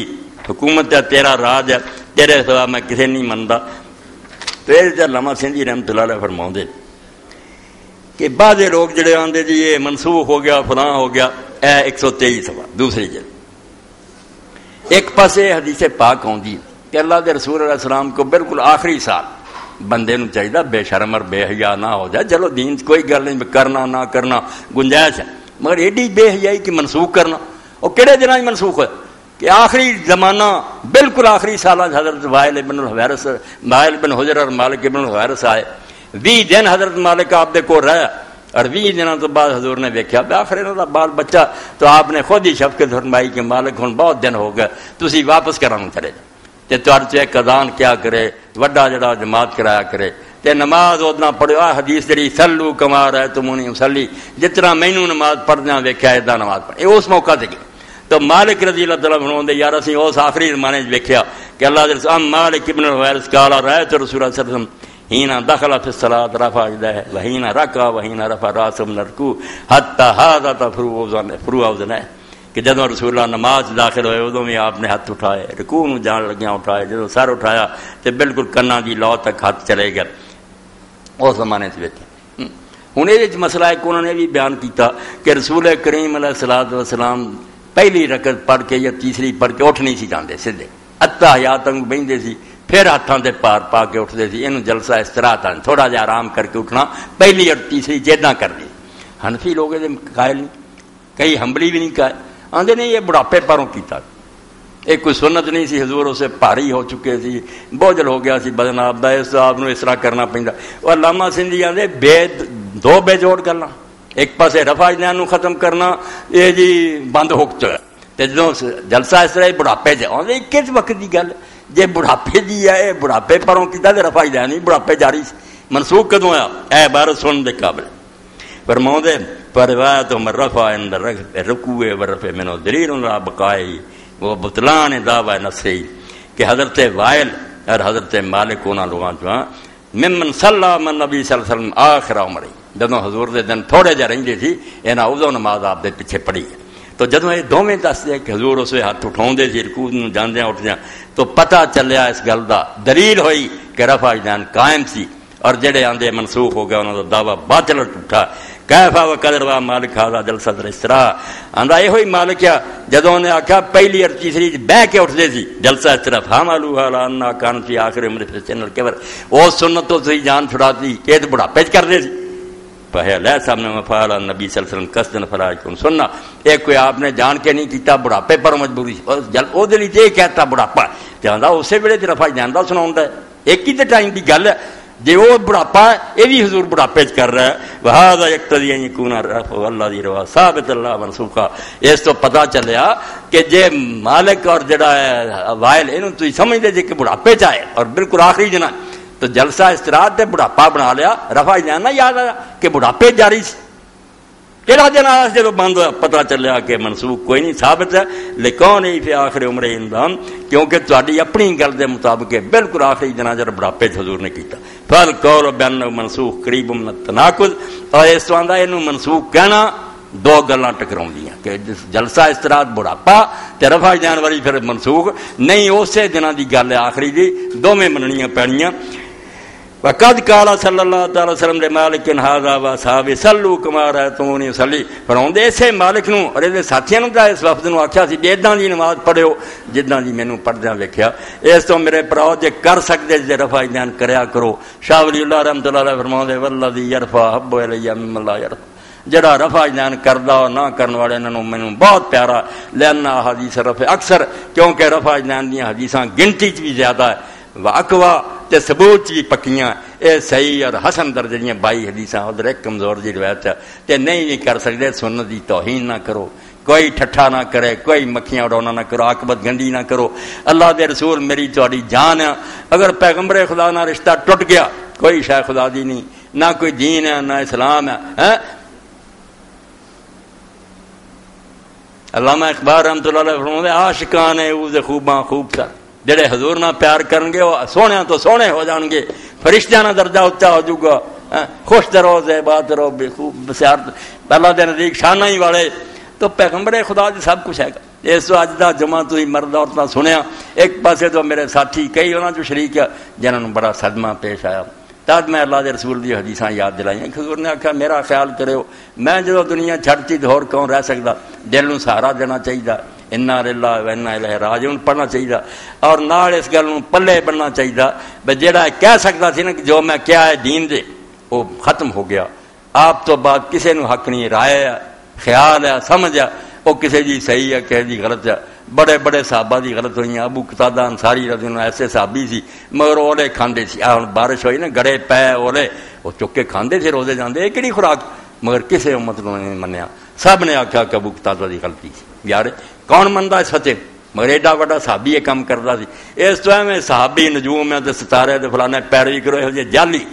حکومت ہے تیرا راج ہے تیرے سوا میں کسے نہیں مندا. تو یہ علامہ سندھی رحمۃ اللہ علیہ فرماؤندے کہ بعض لوگ جڑے آندے جی یہ منسوخ ہو گیا فلاں ہو گیا. اے 123 سوا دوسری جگہ ایک پاسے حدیث پاک آندی کہ اللہ دے رسول علیہ السلام کو بالکل آخری سال بندے نو چاہیے بے شرم اور بے حیا نہ ہو جائے. چلو دین کوئی گل نہیں کرنا نہ کرنا گنجائش ہے, مگر ایڈی بے حیائی کہ منسوخ کرنا. وہ کہڑے دنوں منسوخ ہے کہ آخری زمانہ بالکل آخری سالہ حضرت وائل بن حجر اور مالک بن الحویرث آئے. 20 دن حضرت مالک آپ دے کو رہا اور 20 دنوں تو بعد حضور نے دیکھا آخر انہوں کا بال بچہ, تو آپ نے خود ہی شفقت فرمائی کہ مالک ہوں بہت دن ہو گئے تسی واپس کرانا چلے جا تے ایک اذان کیا کرے وڈا جڑا جماعت کرایا کرے تے نماز ادنا پڑھو. حدیث جڑی سلو کما رہے تمونی مسلی جتنا مینوں نماز پڑھدیاں ویکھیا ادا نماز پڑھ اس موقع تے تو مالک رضی اللہ تعالیٰ فرماؤندے یار اسی اس آخری زمانے ویکھیا کہ اللہ دے رسول مالک ابن الحویرث قال رأیت رسول اللہ صلی اللہ علیہ وسلم حين دخل في الصلاة رفع يديه وحين ركع وحين رفع راسه من الركوع حتى هذا فروع اذنه کہ جدوں رسول اللہ نماز داخل ہوئے ادوں بھی آپ نے ہاتھ اٹھائے, رکوع نو جان لگیاں اٹھائے, جدوں سر اٹھایا تے بالکل کناں دی لو تک ہاتھ چلے گئے. اس زمانے سے ویکھے ہن یہ مسئلہ ہے کہ انہوں نے بھی بیان کیتا کہ رسول کریم علیہ الصلوۃ والسلام پہلی رکعت پڑھ کے یا تیسری پڑھ کے اٹھ نہیں سی جاندے, سیدھے اتحیات تک بہندے سی پھر ہاتھوں سے پار پا کے اٹھتے سی. یہ جلسہ استراحت تھوڑا جہا آرام کر کے اٹھنا پہلی اور تیسری جیداں کر دی. حنفی لوگ یہ قائل نہیں, کئی حنبلی بھی نہیں قائل, آندے نہیں یہ بڑھاپے پروں کیتا, ایک کوئی سنت نہیں سی, حضور اسے بھاری ہو چکے سی, بوجھل ہو گیا سی بدن آپ دا, اس آپ اس طرح کرنا پیندا. اور علامہ سندھی آندے دو بے جوڑ کرنا, ایک پاسے رفع اذان نو ختم کرنا یہ جی بند ہو چکا تے جدوں جلسہ اس طرح بڑھاپے چ آندے کس وقت دی گل جے بڑھاپے دی ہے بڑھاپے پروں کیتا تے رفع اذان نہیں بڑھاپے جاری منسوخ کدوں آیا اے عبارت سن دے قابل فرماؤندے پر روایت عمر رفع عند رکوع و رفع منو دلیل لا بقائی وہ بطلان دعوی نصری کہ حضرت وائل اور حضرت مالک انہاں لوگاں چوں ممن صلی من نبی صلی اللہ علیہ وسلم آخر عمر جدوں حضور دے دن تھوڑے جہ رہندے سی انہاں ادوں نماز آپ دے پیچھے پڑھی. تو جدوں یہ دونوں دستے کہ حضور اسے ہاتھ اٹھاؤندے سی رکوع نوں جاندیاں اٹھدیاں تو پتہ چلیا اس گل دا دلیل ہوئی کہ رفع اذان قائم سی اور جڑے آندے منسوخ ہو گیا انہاں دا دعویٰ باطل ٹوٹا. کیفا و قدر وا مالک ہاذا جلسہ الاستراحہ آندا یہ ہوئی مالک ہے جدوں نے آکھا پہلی اور تیسری بیٹھ کے اٹھدے سی جلسہ استراحہ فعملوا علی ان کان فی آخر عمر فی سن الکبر او سنت تو صحیح جان چھڑاتی کہ تے بڑھاپے وچ کردے سی. پہلے سامنے مفعل نبی صلی اللہ علیہ وسلم قصدن فلا یکن سننا ایک کوئی آپ نے جان کے نہیں کیتا بڑھاپے پر مجبوری او دے لیے کہتا بڑھاپا تے آندا اسی ویلے تے رفع جاندا سناوندا ہے ایک ہی تے ٹائم دی گل ہے جے وہ بڑھاپا یہ بھی حضور بڑھاپے چ کر رہا ہے وہذا یقتضی ان یکون رفع اللہ دی روا ثابت اللہ منسوخا. اس تو پتہ چلیا کہ جے مالک اور جڑا ہے وائل انہوں تو سمجھدے جے کہ بڑھاپے چ آئے اور بالکل آخری جنا تو جلسہ استراحت تے بڑھاپا بنا لیا رفع جان نہ یاد آیا کہ بڑھاپے جاری سی کہڑا جناز جدو بند ہوا پتہ چلیا کہ منسوخ کوئی نہیں ثابت ہے لیکن فی آخر عمر اندام کیونکہ تہاڈی اپنی گل دے مطابق بالکل آخری جنازہ بڑھاپے حضور نے کیتا. فل قول بان منسوخ قریب من التناقض اور اس تو آندا اینو منسوخ کہنا دو گلاں ٹکراؤندیاں کہ جلسہ استراحت بڑھاپا تے رفع جان والی پھر منسوخ نہیں اسی دنوں دی گل ہے آخری دی دوویں مننیاں پینیاں. وقد قال صلی اللہ تعالی وسلم لمالک ھذا واصحاب صلوا کما رأیتمونی اصلی فرماؤندے اسے مالک نو اور دے ساتھیاں نو اس وفد نو آکھیا سی ایداں دی نماز پڑھیو جداں دی مینوں پڑھدیاں ویکھیا. اس تو میرے بھراؤ جے کر سکدے جے رفع جان کریا کرو. شاہ ولی اللہ رحمۃ اللہ علیہ فرماؤندے والذی یرفع حب الی مما لا یرفع جڑا رفع جان کردا اور نہ کرن والے انہاں نوں مینوں بہت پیارا لأن حدیث رفع اکثر کیونکہ رفع جان دیاں حدیثاں گنتی چ بھی زیادہ ہے واقوا تے ثبوت بھی پکیاں اے صحیح اور حسن درجے دیاں 22 حدیثاں ادھر ایک کمزور دی روایت ہے تے نہیں کر سکدے. سنت دی توہین نہ کرو, کوئی ٹھٹھا نہ کرے, کوئی مکھیاں اڑانا نہ کرو, عاقبت گندی نہ کرو. اللہ دے رسول میری تہاڈی جان ہے, اگر پیغمبر خدا نہ رشتہ ٹوٹ گیا کوئی شے خدا دی نہیں, نہ کوئی دین ہے نہ اسلام ہے. علامہ اقبال رحمۃ اللہ علیہ فرماتے ہیں عاشقان اوز خوباں خوب سر جڑے حضور نہ پیار کرن گے وہ سونے تو سونے ہو جان گے, فرشتیاں نہ درجہ اونچا ہو جائے گا, خوش درو بات رہو بے خوب بسیارت اللہ دے نزدیک شانہ ہی والے. تو پیغمبر خدا دی سب کچھ ہے گا. اس اج دا جمعہ تو ہی مرد عورتاں سنیا ایک پاسے تو میرے ساتھی کئی انہاں جو شریک ہے جنہاں نوں بڑا صدمہ پیش آیا. تد میں اللہ دے رسول دی حدیثاں یاد دلائیاں. حضور نے آکھا میرا خیال کرو میں جدوں دنیا چھڑتی تو ہور کون رہ سکدا, دل نوں سہارا دینا چاہیے, انا للہ و انا الیہ راجعون پڑھنا چاہیے، اور نال اس گل نوں پلے بننا چاہیے بھئی جیڑا کہہ سکتا سی نا کہ جو میں کیا ہے دین دے وہ ختم ہو گیا، آپ تو بعد کسے نوں حق نہیں، رائے ہے، خیال ہے، سمجھ ہے، وہ کسی دی صحیح ہے کسی دی غلط ہے۔ بڑے بڑے صحابہ دی غلط ہوئی ہیں، ابو قتادہ انصاری رضی اللہ عنہ ایسے صحابی سی مگر اولے کھاندے سی، ہن بارش ہوئی نا گڑے پے اولے وہ چک کے کھاندے تھے روزے جاندے، یہ کہڑی خوراک، مگر کسے امت نے نہیں منیا، سب نے آکھا کہ ابو قتادہ دی غلطی سی، یار کون مندا اس فتح، مگر ایڈا وڈا صحابی یہ کام کردا سی۔ اس تو میں صحابی نجوم تے ستارے تے فلانے پیروی کرو، یہ جعلی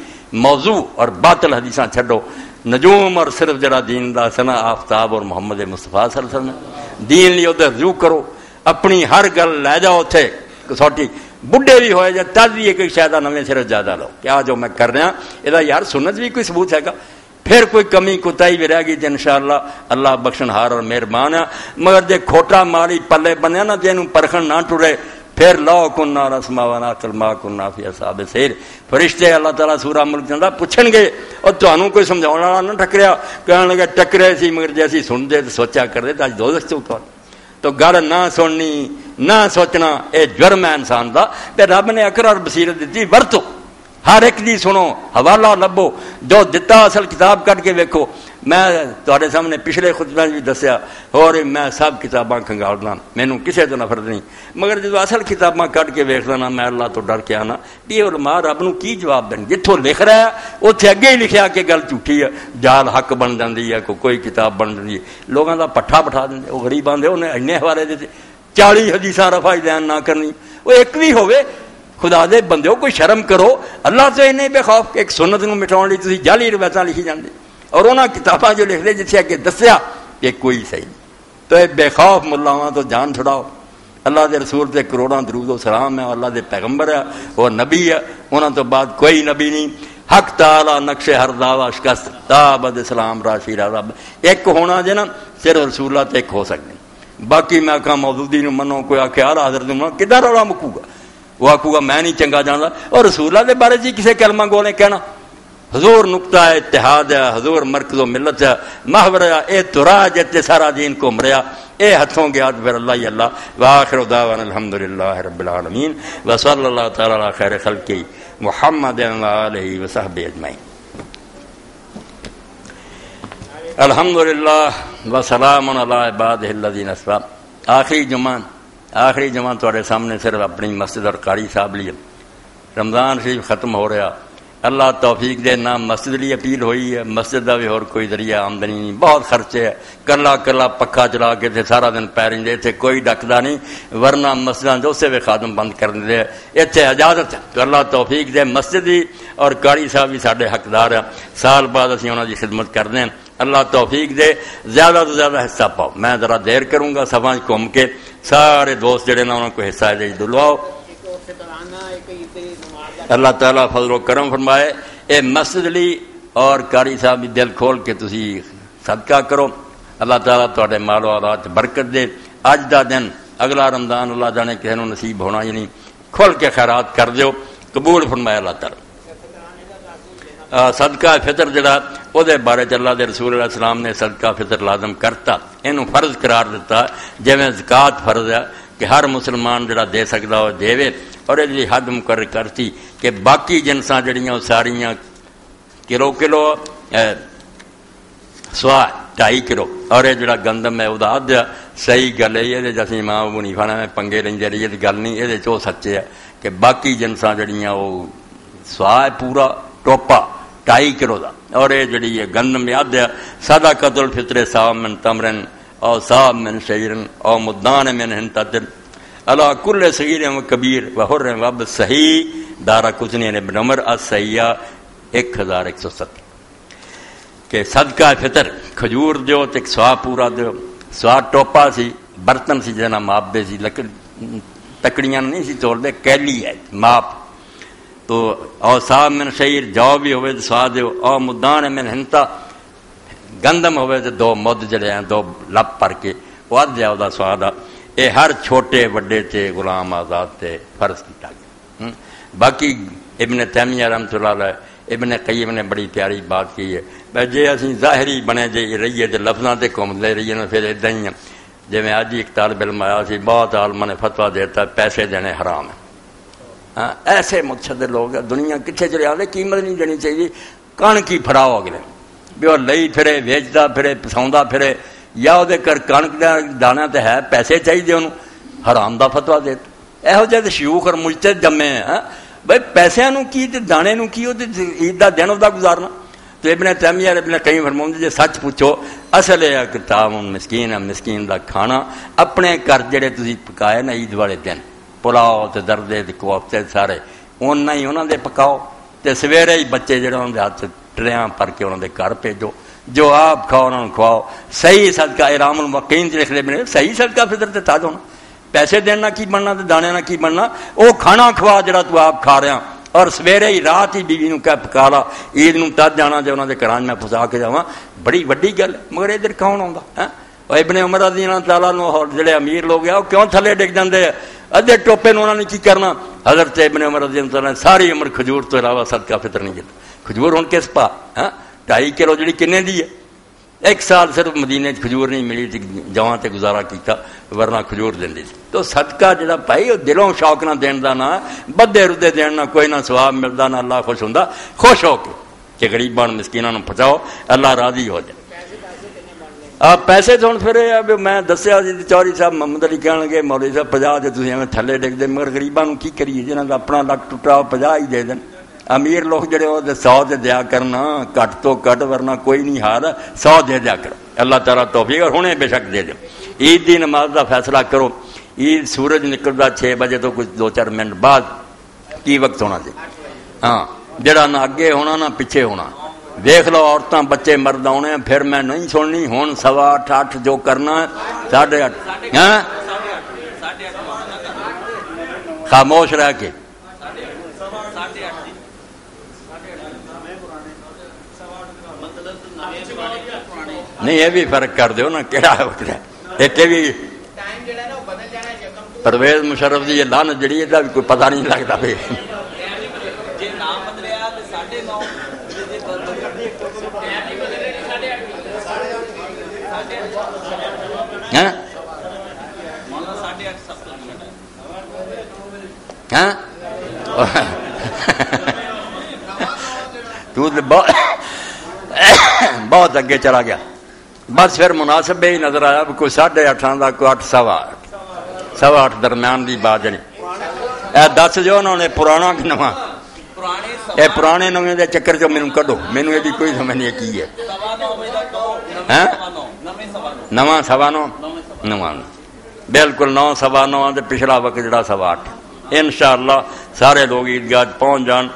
موضوع اور باطل حدیثاں چھڈو، نجوم اور صرف جڑا دین دا سنا آفتاب اور محمد مصطفیٰ صلی اللہ علیہ وسلم دین لی ادھر رجوع کرو، اپنی ہر گل لے جاؤ اتھے کسوٹی، بڈھے بھی ہوئے جا تد بھی ایک شاید نویں سر زیادہ لو، کیا جو میں کر رہا یہ یار سنت بھی کوئی ثبوت ہے گا، پھر کوئی کمی کوتاہی بھی رہ گئی تو انشاءاللہ اللہ بخشن ہار اور مہربان ہے، مگر جے کھوٹا مالی پلے بنیا نا جنوں پرکھن نہ ٹرے پھر لو کننا رسما ونا کلما کننا فی اصحاب السیر، فرشتے اللہ تعالیٰ سورہ ملک جندا پوچھن گے اور تمہوں کوئی سمجھاؤ والا نہ ٹکریا، کہنے لگے ٹکرے سی مگر جیسی سنتے تو سوچا کرتے تو اج دوزخ چ اتر، تو گل نہ سننی نہ سوچنا اے جرم ہے انسان دا، تے رب نے عقل اور بصیرت دیتی، ورتو ہر ایک دی سنو، حوالہ لبو، جو دتا اصل کتاب کٹ کے ویکھو، میں تہاڈے سامنے پچھلے خطبے بھی دسیا، اور میں سب کتاباں کھنگالدا، مینوں کسے تو نفرت نہیں، مگر جدو اصل کتاباں کٹ کے ویکھدا نا میں اللہ تو ڈر کے آنا بھی علماء رب نو کی جواب دین، جتھوں لکھ رہا ہے اوتھے اگے ہی لکھیا کہ گل جھوٹھی ہے، جال حق بن جاندی ہے، کوئی کتاب بن جاندی ہے، لوگاں دا پٹھا بٹھا دیندے، وہ غریب آندے انہیں اینے حوالے دیتے 40 حدیثاں رفع دین نہ کرنی، وہ ایک بھی ہوے، خدا دے بندیو کوئی شرم کرو، اللہ تو انہیں بے خوف کہ ایک سنت نو مٹاؤن لئی تسی جعلی روایتاں لکھی جاندے، اور انہاں کتاباں جو لکھ دے جتھے اگے دسیا کہ کوئی صحیح نہیں، تو اے بے خوف ملاواں تو جان چھڑاؤ، اللہ دے رسول تے کروڑاں درود و سلام ہے، اللہ دے پیغمبر ہے، وہ نبی ہے، انہاں تو بعد کوئی نبی نہیں، حق تعالی نقش ہر دعویٰ شکست تابد اسلام راشی رب، ایک ہونا جے نا صرف رسول اللہ تے ایک ہو سکتے، باقی میں کہا موجودی نو منو، کوئی آکھے آلہ حضرت نو منو، کدھر روڑا مکو گا، وہ آکھو گا میں نہیں چنگا جاندا، اور رسول اللہ دے بارے جی کسے کلمہ گو نے کہنا، حضور نقطہ اتحاد ہے، حضور مرکز و ملت ہے، محور ہے، اے تراج ہے سارا دین کو مریا، اے ہتھوں گیا پھر اللہ ہی اللہ، وآخر دعوانا الحمدللہ رب العالمین، وصلی اللہ تعالی علی خیر خلقی محمد وآلہ وصحبہ اجمعین۔ الحمدللہ وسلام علی عبادہ الذین اصطفیٰ۔ آخری جمعہ تھوڑے سامنے صرف اپنی مسجد اور قاری صاحب لیے، رمضان شریف ختم ہو رہا، اللہ توفیق دے، نہ مسجد لی اپیل ہوئی ہے، مسجد کا بھی اور کوئی ذریعہ آمدنی نہیں، بہت خرچے ہے، کلا کلا پکھا چلا کے تھے سارا دن پیریں دے تھے، کوئی ڈکدا نہیں، ورنہ مسجد جو سے بھی خادم بند کر دے، اتنے اجازت ہے، تو اللہ توفیق دے، مسجد بھی اور قاری صاحب بھی سارے حقدار ہیں، سال بعد اسی انہوں کی خدمت کر دیں، اللہ توفیق دے، زیادہ تو زیادہ حصہ پاؤ، میں ذرا دیر کروں گا، صفحہ گھوم کے سارے دوست جڑے نا انہوں کو حصہ دے دلواؤ، اللہ تعالیٰ فضل و کرم فرمائے، اے مسجد لی اور قاری صاحب بھی دل کھول کے تسی صدقہ کرو، اللہ تعالیٰ تواڈے مال و اولاد برکت دے، اج دا دن اگلا رمضان اللہ جانے کسی نو نصیب ہونا ہی نہیں، کھول کے خیرات کر دیو، قبول فرمائے اللہ تعالیٰ۔ صدقہ فطر جڑا وہ دے بارے چ اللہ دے رسول علیہ السلام نے صدقہ فطر لازم کرتا، اینو فرض قرار دیتا، جویں زکات فرض ہے کہ ہر مسلمان جڑا دے سکدا وہ دے، اور یہ حد مقرر کرتی کہ باقی جنساں جڑیاں ساریاں کلو سوا 2.5 کلو، اور یہ جڑا گندم ہے وہ دیا صحیح گل ہے، یہ جیسے امام ابو حنیفہ نے پنگے لیں جی گل نہیں، یہ چو سچے ہے کہ باقی جنساں جڑیاں وہ سوا ہے پورا ٹوپا 2.5 کلو دا، اور یہ جڑی ہے گندم یاد ہے صدقۃ الفطر صاع من تمرن او صاع من شعیر او مدان من ہنتۃ اللہ کل صغیر و کبیر و حر وب صحیح دارا قطنی نے ابن عمر الصحیح 1170 کہ صدقہ فطر کھجور دیو تے سوا پورا دیو، سوا ٹوپا سی، برتن سی جنا ماپ دے سی، تکڑیاں نہیں سی توڑ دے، کیلی ہے ماپ، تو او صاحب من شعیر جو بھی ہوئے تو سوا دیو، او مدان من ہنتا گندم ہوئے تو 2 مد جڑے ہیں 2 لپ پر کے وہ اد جاؤ دا سوا دا، اے ہر چھوٹے وڈے تے غلام آزاد تے فرض کیتا گیا۔ باقی ابن تیمیہ رحمۃ اللہ علیہ، ابن قیم نے بڑی پیاری بات کی ہے، بھائی جے اسی ظاہری بنے جے رہیے تے لفظاں تے گھومدے رہیے نا پھر اداں ہی جی میں آج ہی ایک طالب علم آیا سی، بہت عالموں نے فتویٰ دیتا ہے پیسے دینے حرام ہے. ہاں ایسے متشدد لوگ دنیا کتنے چلے آتے، قیمت نہیں دینی چاہیے. کنک ہی فڑاؤ اگلے بھی وہ لئی پھرے ویچتا پھرے پساؤں پھرے، یا وہ کنک دانا تو ہے پیسے چاہیے انہوں، حرام دا فتویٰ دے. یہو جہ شیوخ اور مجتہد جمے ہیں بھائی پیسے کی دانے کی عید کا دن وہ گزارنا. تو ابن تیمیہ ابن قیم فرماؤں جی سچ پوچھو اصل ہے کہ تعاون مسکین ہے، مسکین کا کھانا اپنے گھر جڑے تسی پکائے نا عید والے دن پلاؤ تے دردے تے کوفتے سارے اُنہ ہی انہوں دے پکاؤ تے سویرے ہی بچے جڑے انہوں دے ہاتھ ٹریاں پر کے انہوں دے گھر بھیجو، جو آپ کھاؤ انہوں نے کھواؤ. صحیح صدقہ ارام المقین لکھ لے بنے صحیح صدقہ فطر تے تاج ہونا. پیسے دینا کی بننا تے دانے نہ کی بننا، وہ کھانا کھوا جڑا تو آپ کھا رہا اور سویرے ہی رات ہی بیوی نو کہہ پکا لا عید نو تد جانا جو انہوں دے گھراں میں پھسا کے جاواں، بڑی وڈی گل. مگر ادھر کون آوندا ہے؟ ابن عمر رضی اللہ تعالیٰ نو جڑے امیر لوگ ہیں وہ کیوں تھلے ڈگ جاندے ادھے ٹوپے نو انہوں نے کی کرنا. حضرت ابن عمر رضی اللہ تعالیٰ نے ساری عمر کھجور تو علاوہ صدقہ فطر نہیں دیتا. کھجور ہن کس پا 2.5 کلو جڑی کنے دی ہے؟ 1 سال صرف مدینے کھجور نہیں ملی تھی جواں تے گزارا کیتا ورنہ کھجور دیندی سی. تو صدقہ جڑا بھائی وہ دلوں شوق نہ دین دا نہ بدے ردے دین نہ کوئی نہ ثواب ملدا نہ اللہ خوش ہوندا. خوش ہو کے کہ غریباں مسکیناں نوں پہنچاؤ اللہ راضی ہو جائے. آپ پیسے تو پھر میں دسیا جی چوہدری صاحب محمد علی کہن لگے مولوی صاحب 50 تے تسی ایویں تھلے ڈگ دے، مگر غریباں نوں کی کریے جنہاں دا اپنا لک ٹوٹا 50 ہی دے دین. امیر لوگ جڑے وہ 100 دے دیا کرنا کٹ تو کٹ ورنہ کوئی نہیں حال 100 دے دیا کرو. اللہ تعالیٰ توفیق اور ہونے بے شک دے دے. عید دی نماز دا فیصلہ کرو. عید سورج نکلدا 6 بجے تو کچھ 2-4 منٹ بعد کی وقت ہونا چاہیے. ہاں جڑا نہ اگے ہونا نہ پیچھے ہونا. دیکھ لو عورتاں بچے مرد آنے پھر میں نہیں سننی. ہن 8:15 جو کرنا ہے 8:30 ہاں خاموش رہ کے نہیں یہ بھی فرق کر دیو نا کہڑا وقت ہے. ایک بھی پرویز مشرف دی یہ لعنت جڑی ہے بھی کوئی پتہ نہیں لگتا پہ. تو بہت اگے چلا گیا. بس پھر مناسب ہی نظر آیا کوئی 8:30 کا کوئی 8:15 8:15 درمیان دی بات نہیں. دس جو انہوں نے پرانا کہ نواں یہ پرانے نویں دے چکر چ مینوں کڈو، مینوں یہ کوئی سمجھ نہیں کی ہے. نواں 9:15 نواں بالکل 9 9:15 پچھلا وقت جڑا 8:15 انشاءاللہ سارے لوگ عیدگاہ پہنچ جان.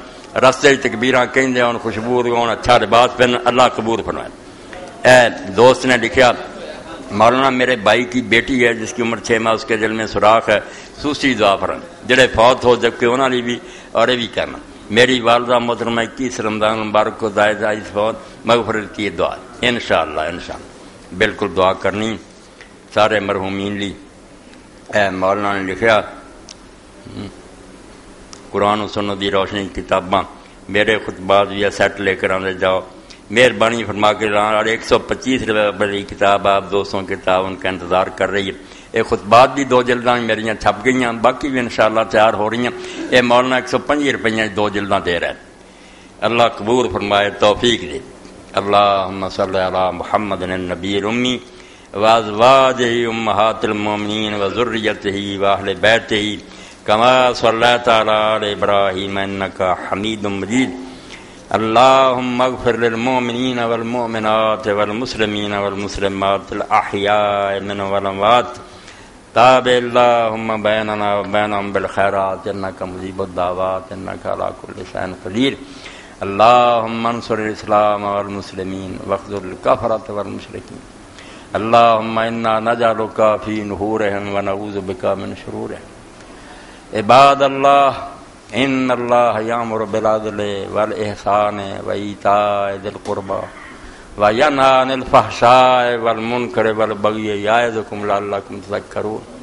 رستے تکبیراں کہندے ہون خوشبو لگاؤن اچھا لباس پہن اللہ قبول فرمائے. دوست نے لکھا مولانا میرے بھائی کی بیٹی ہے جس کی عمر 6 ماہ، اس کے دل میں سوراخ ہے، خصوصی دعا فرمائیں. جڑے فوت ہو جبکہ انہوں نے بھی اور یہ بھی کرنا. میری والدہ محترمہ 21 رمضان مبارک کو زائد فوت مغفرت کی دعا انشاءاللہ بالکل دعا کرنی سارے مرحومین لی. مولانا نے لکھا قرآن و سنت دی روشنی کتاباں میرے خطبات بھی سیٹ لے کر آنے جاؤ. مہربانی فرما کے 125 روپے بڑی کتاب آپ دوستوں کی کتاب ان کا انتظار کر رہی ہے. یہ خطبات بھی 2 جلداں میریاں چھپ گئی ہیں، باقی بھی انشاءاللہ تیار ہو رہی ہیں. یہ مولانا 105 روپیے 2 جلداں دے رہے ہیں. اللہ قبول فرمائے توفیق دے. اللہم صلی علی محمد النبی الامی وازواجہ امہات المومنین وذریتہ واہل بیتہ کما صلیت علی ابراہیم انکا حمید مجید. اللہم اغفر للمؤمنین والمؤمنات والمسلمین والمسلمات الاحیاء من والاموات. تاب اللہم بیننا وبینہم بالخیرات انکا مجیب الدعوات انکا علی کل شیء قدیر. اللہم انصر الاسلام والمسلمین واخذل الکفرۃ والمشرکین. اللہم انا نجعلک فی نحورہم ونعوذ بک من شرورہم. عباد اللہ ان اللہ یامر بالعدل والاحسان وایتاء ذی القربى وینہی عن الفحشاء والمنکر والبغی یعظکم لعلکم تذکرون.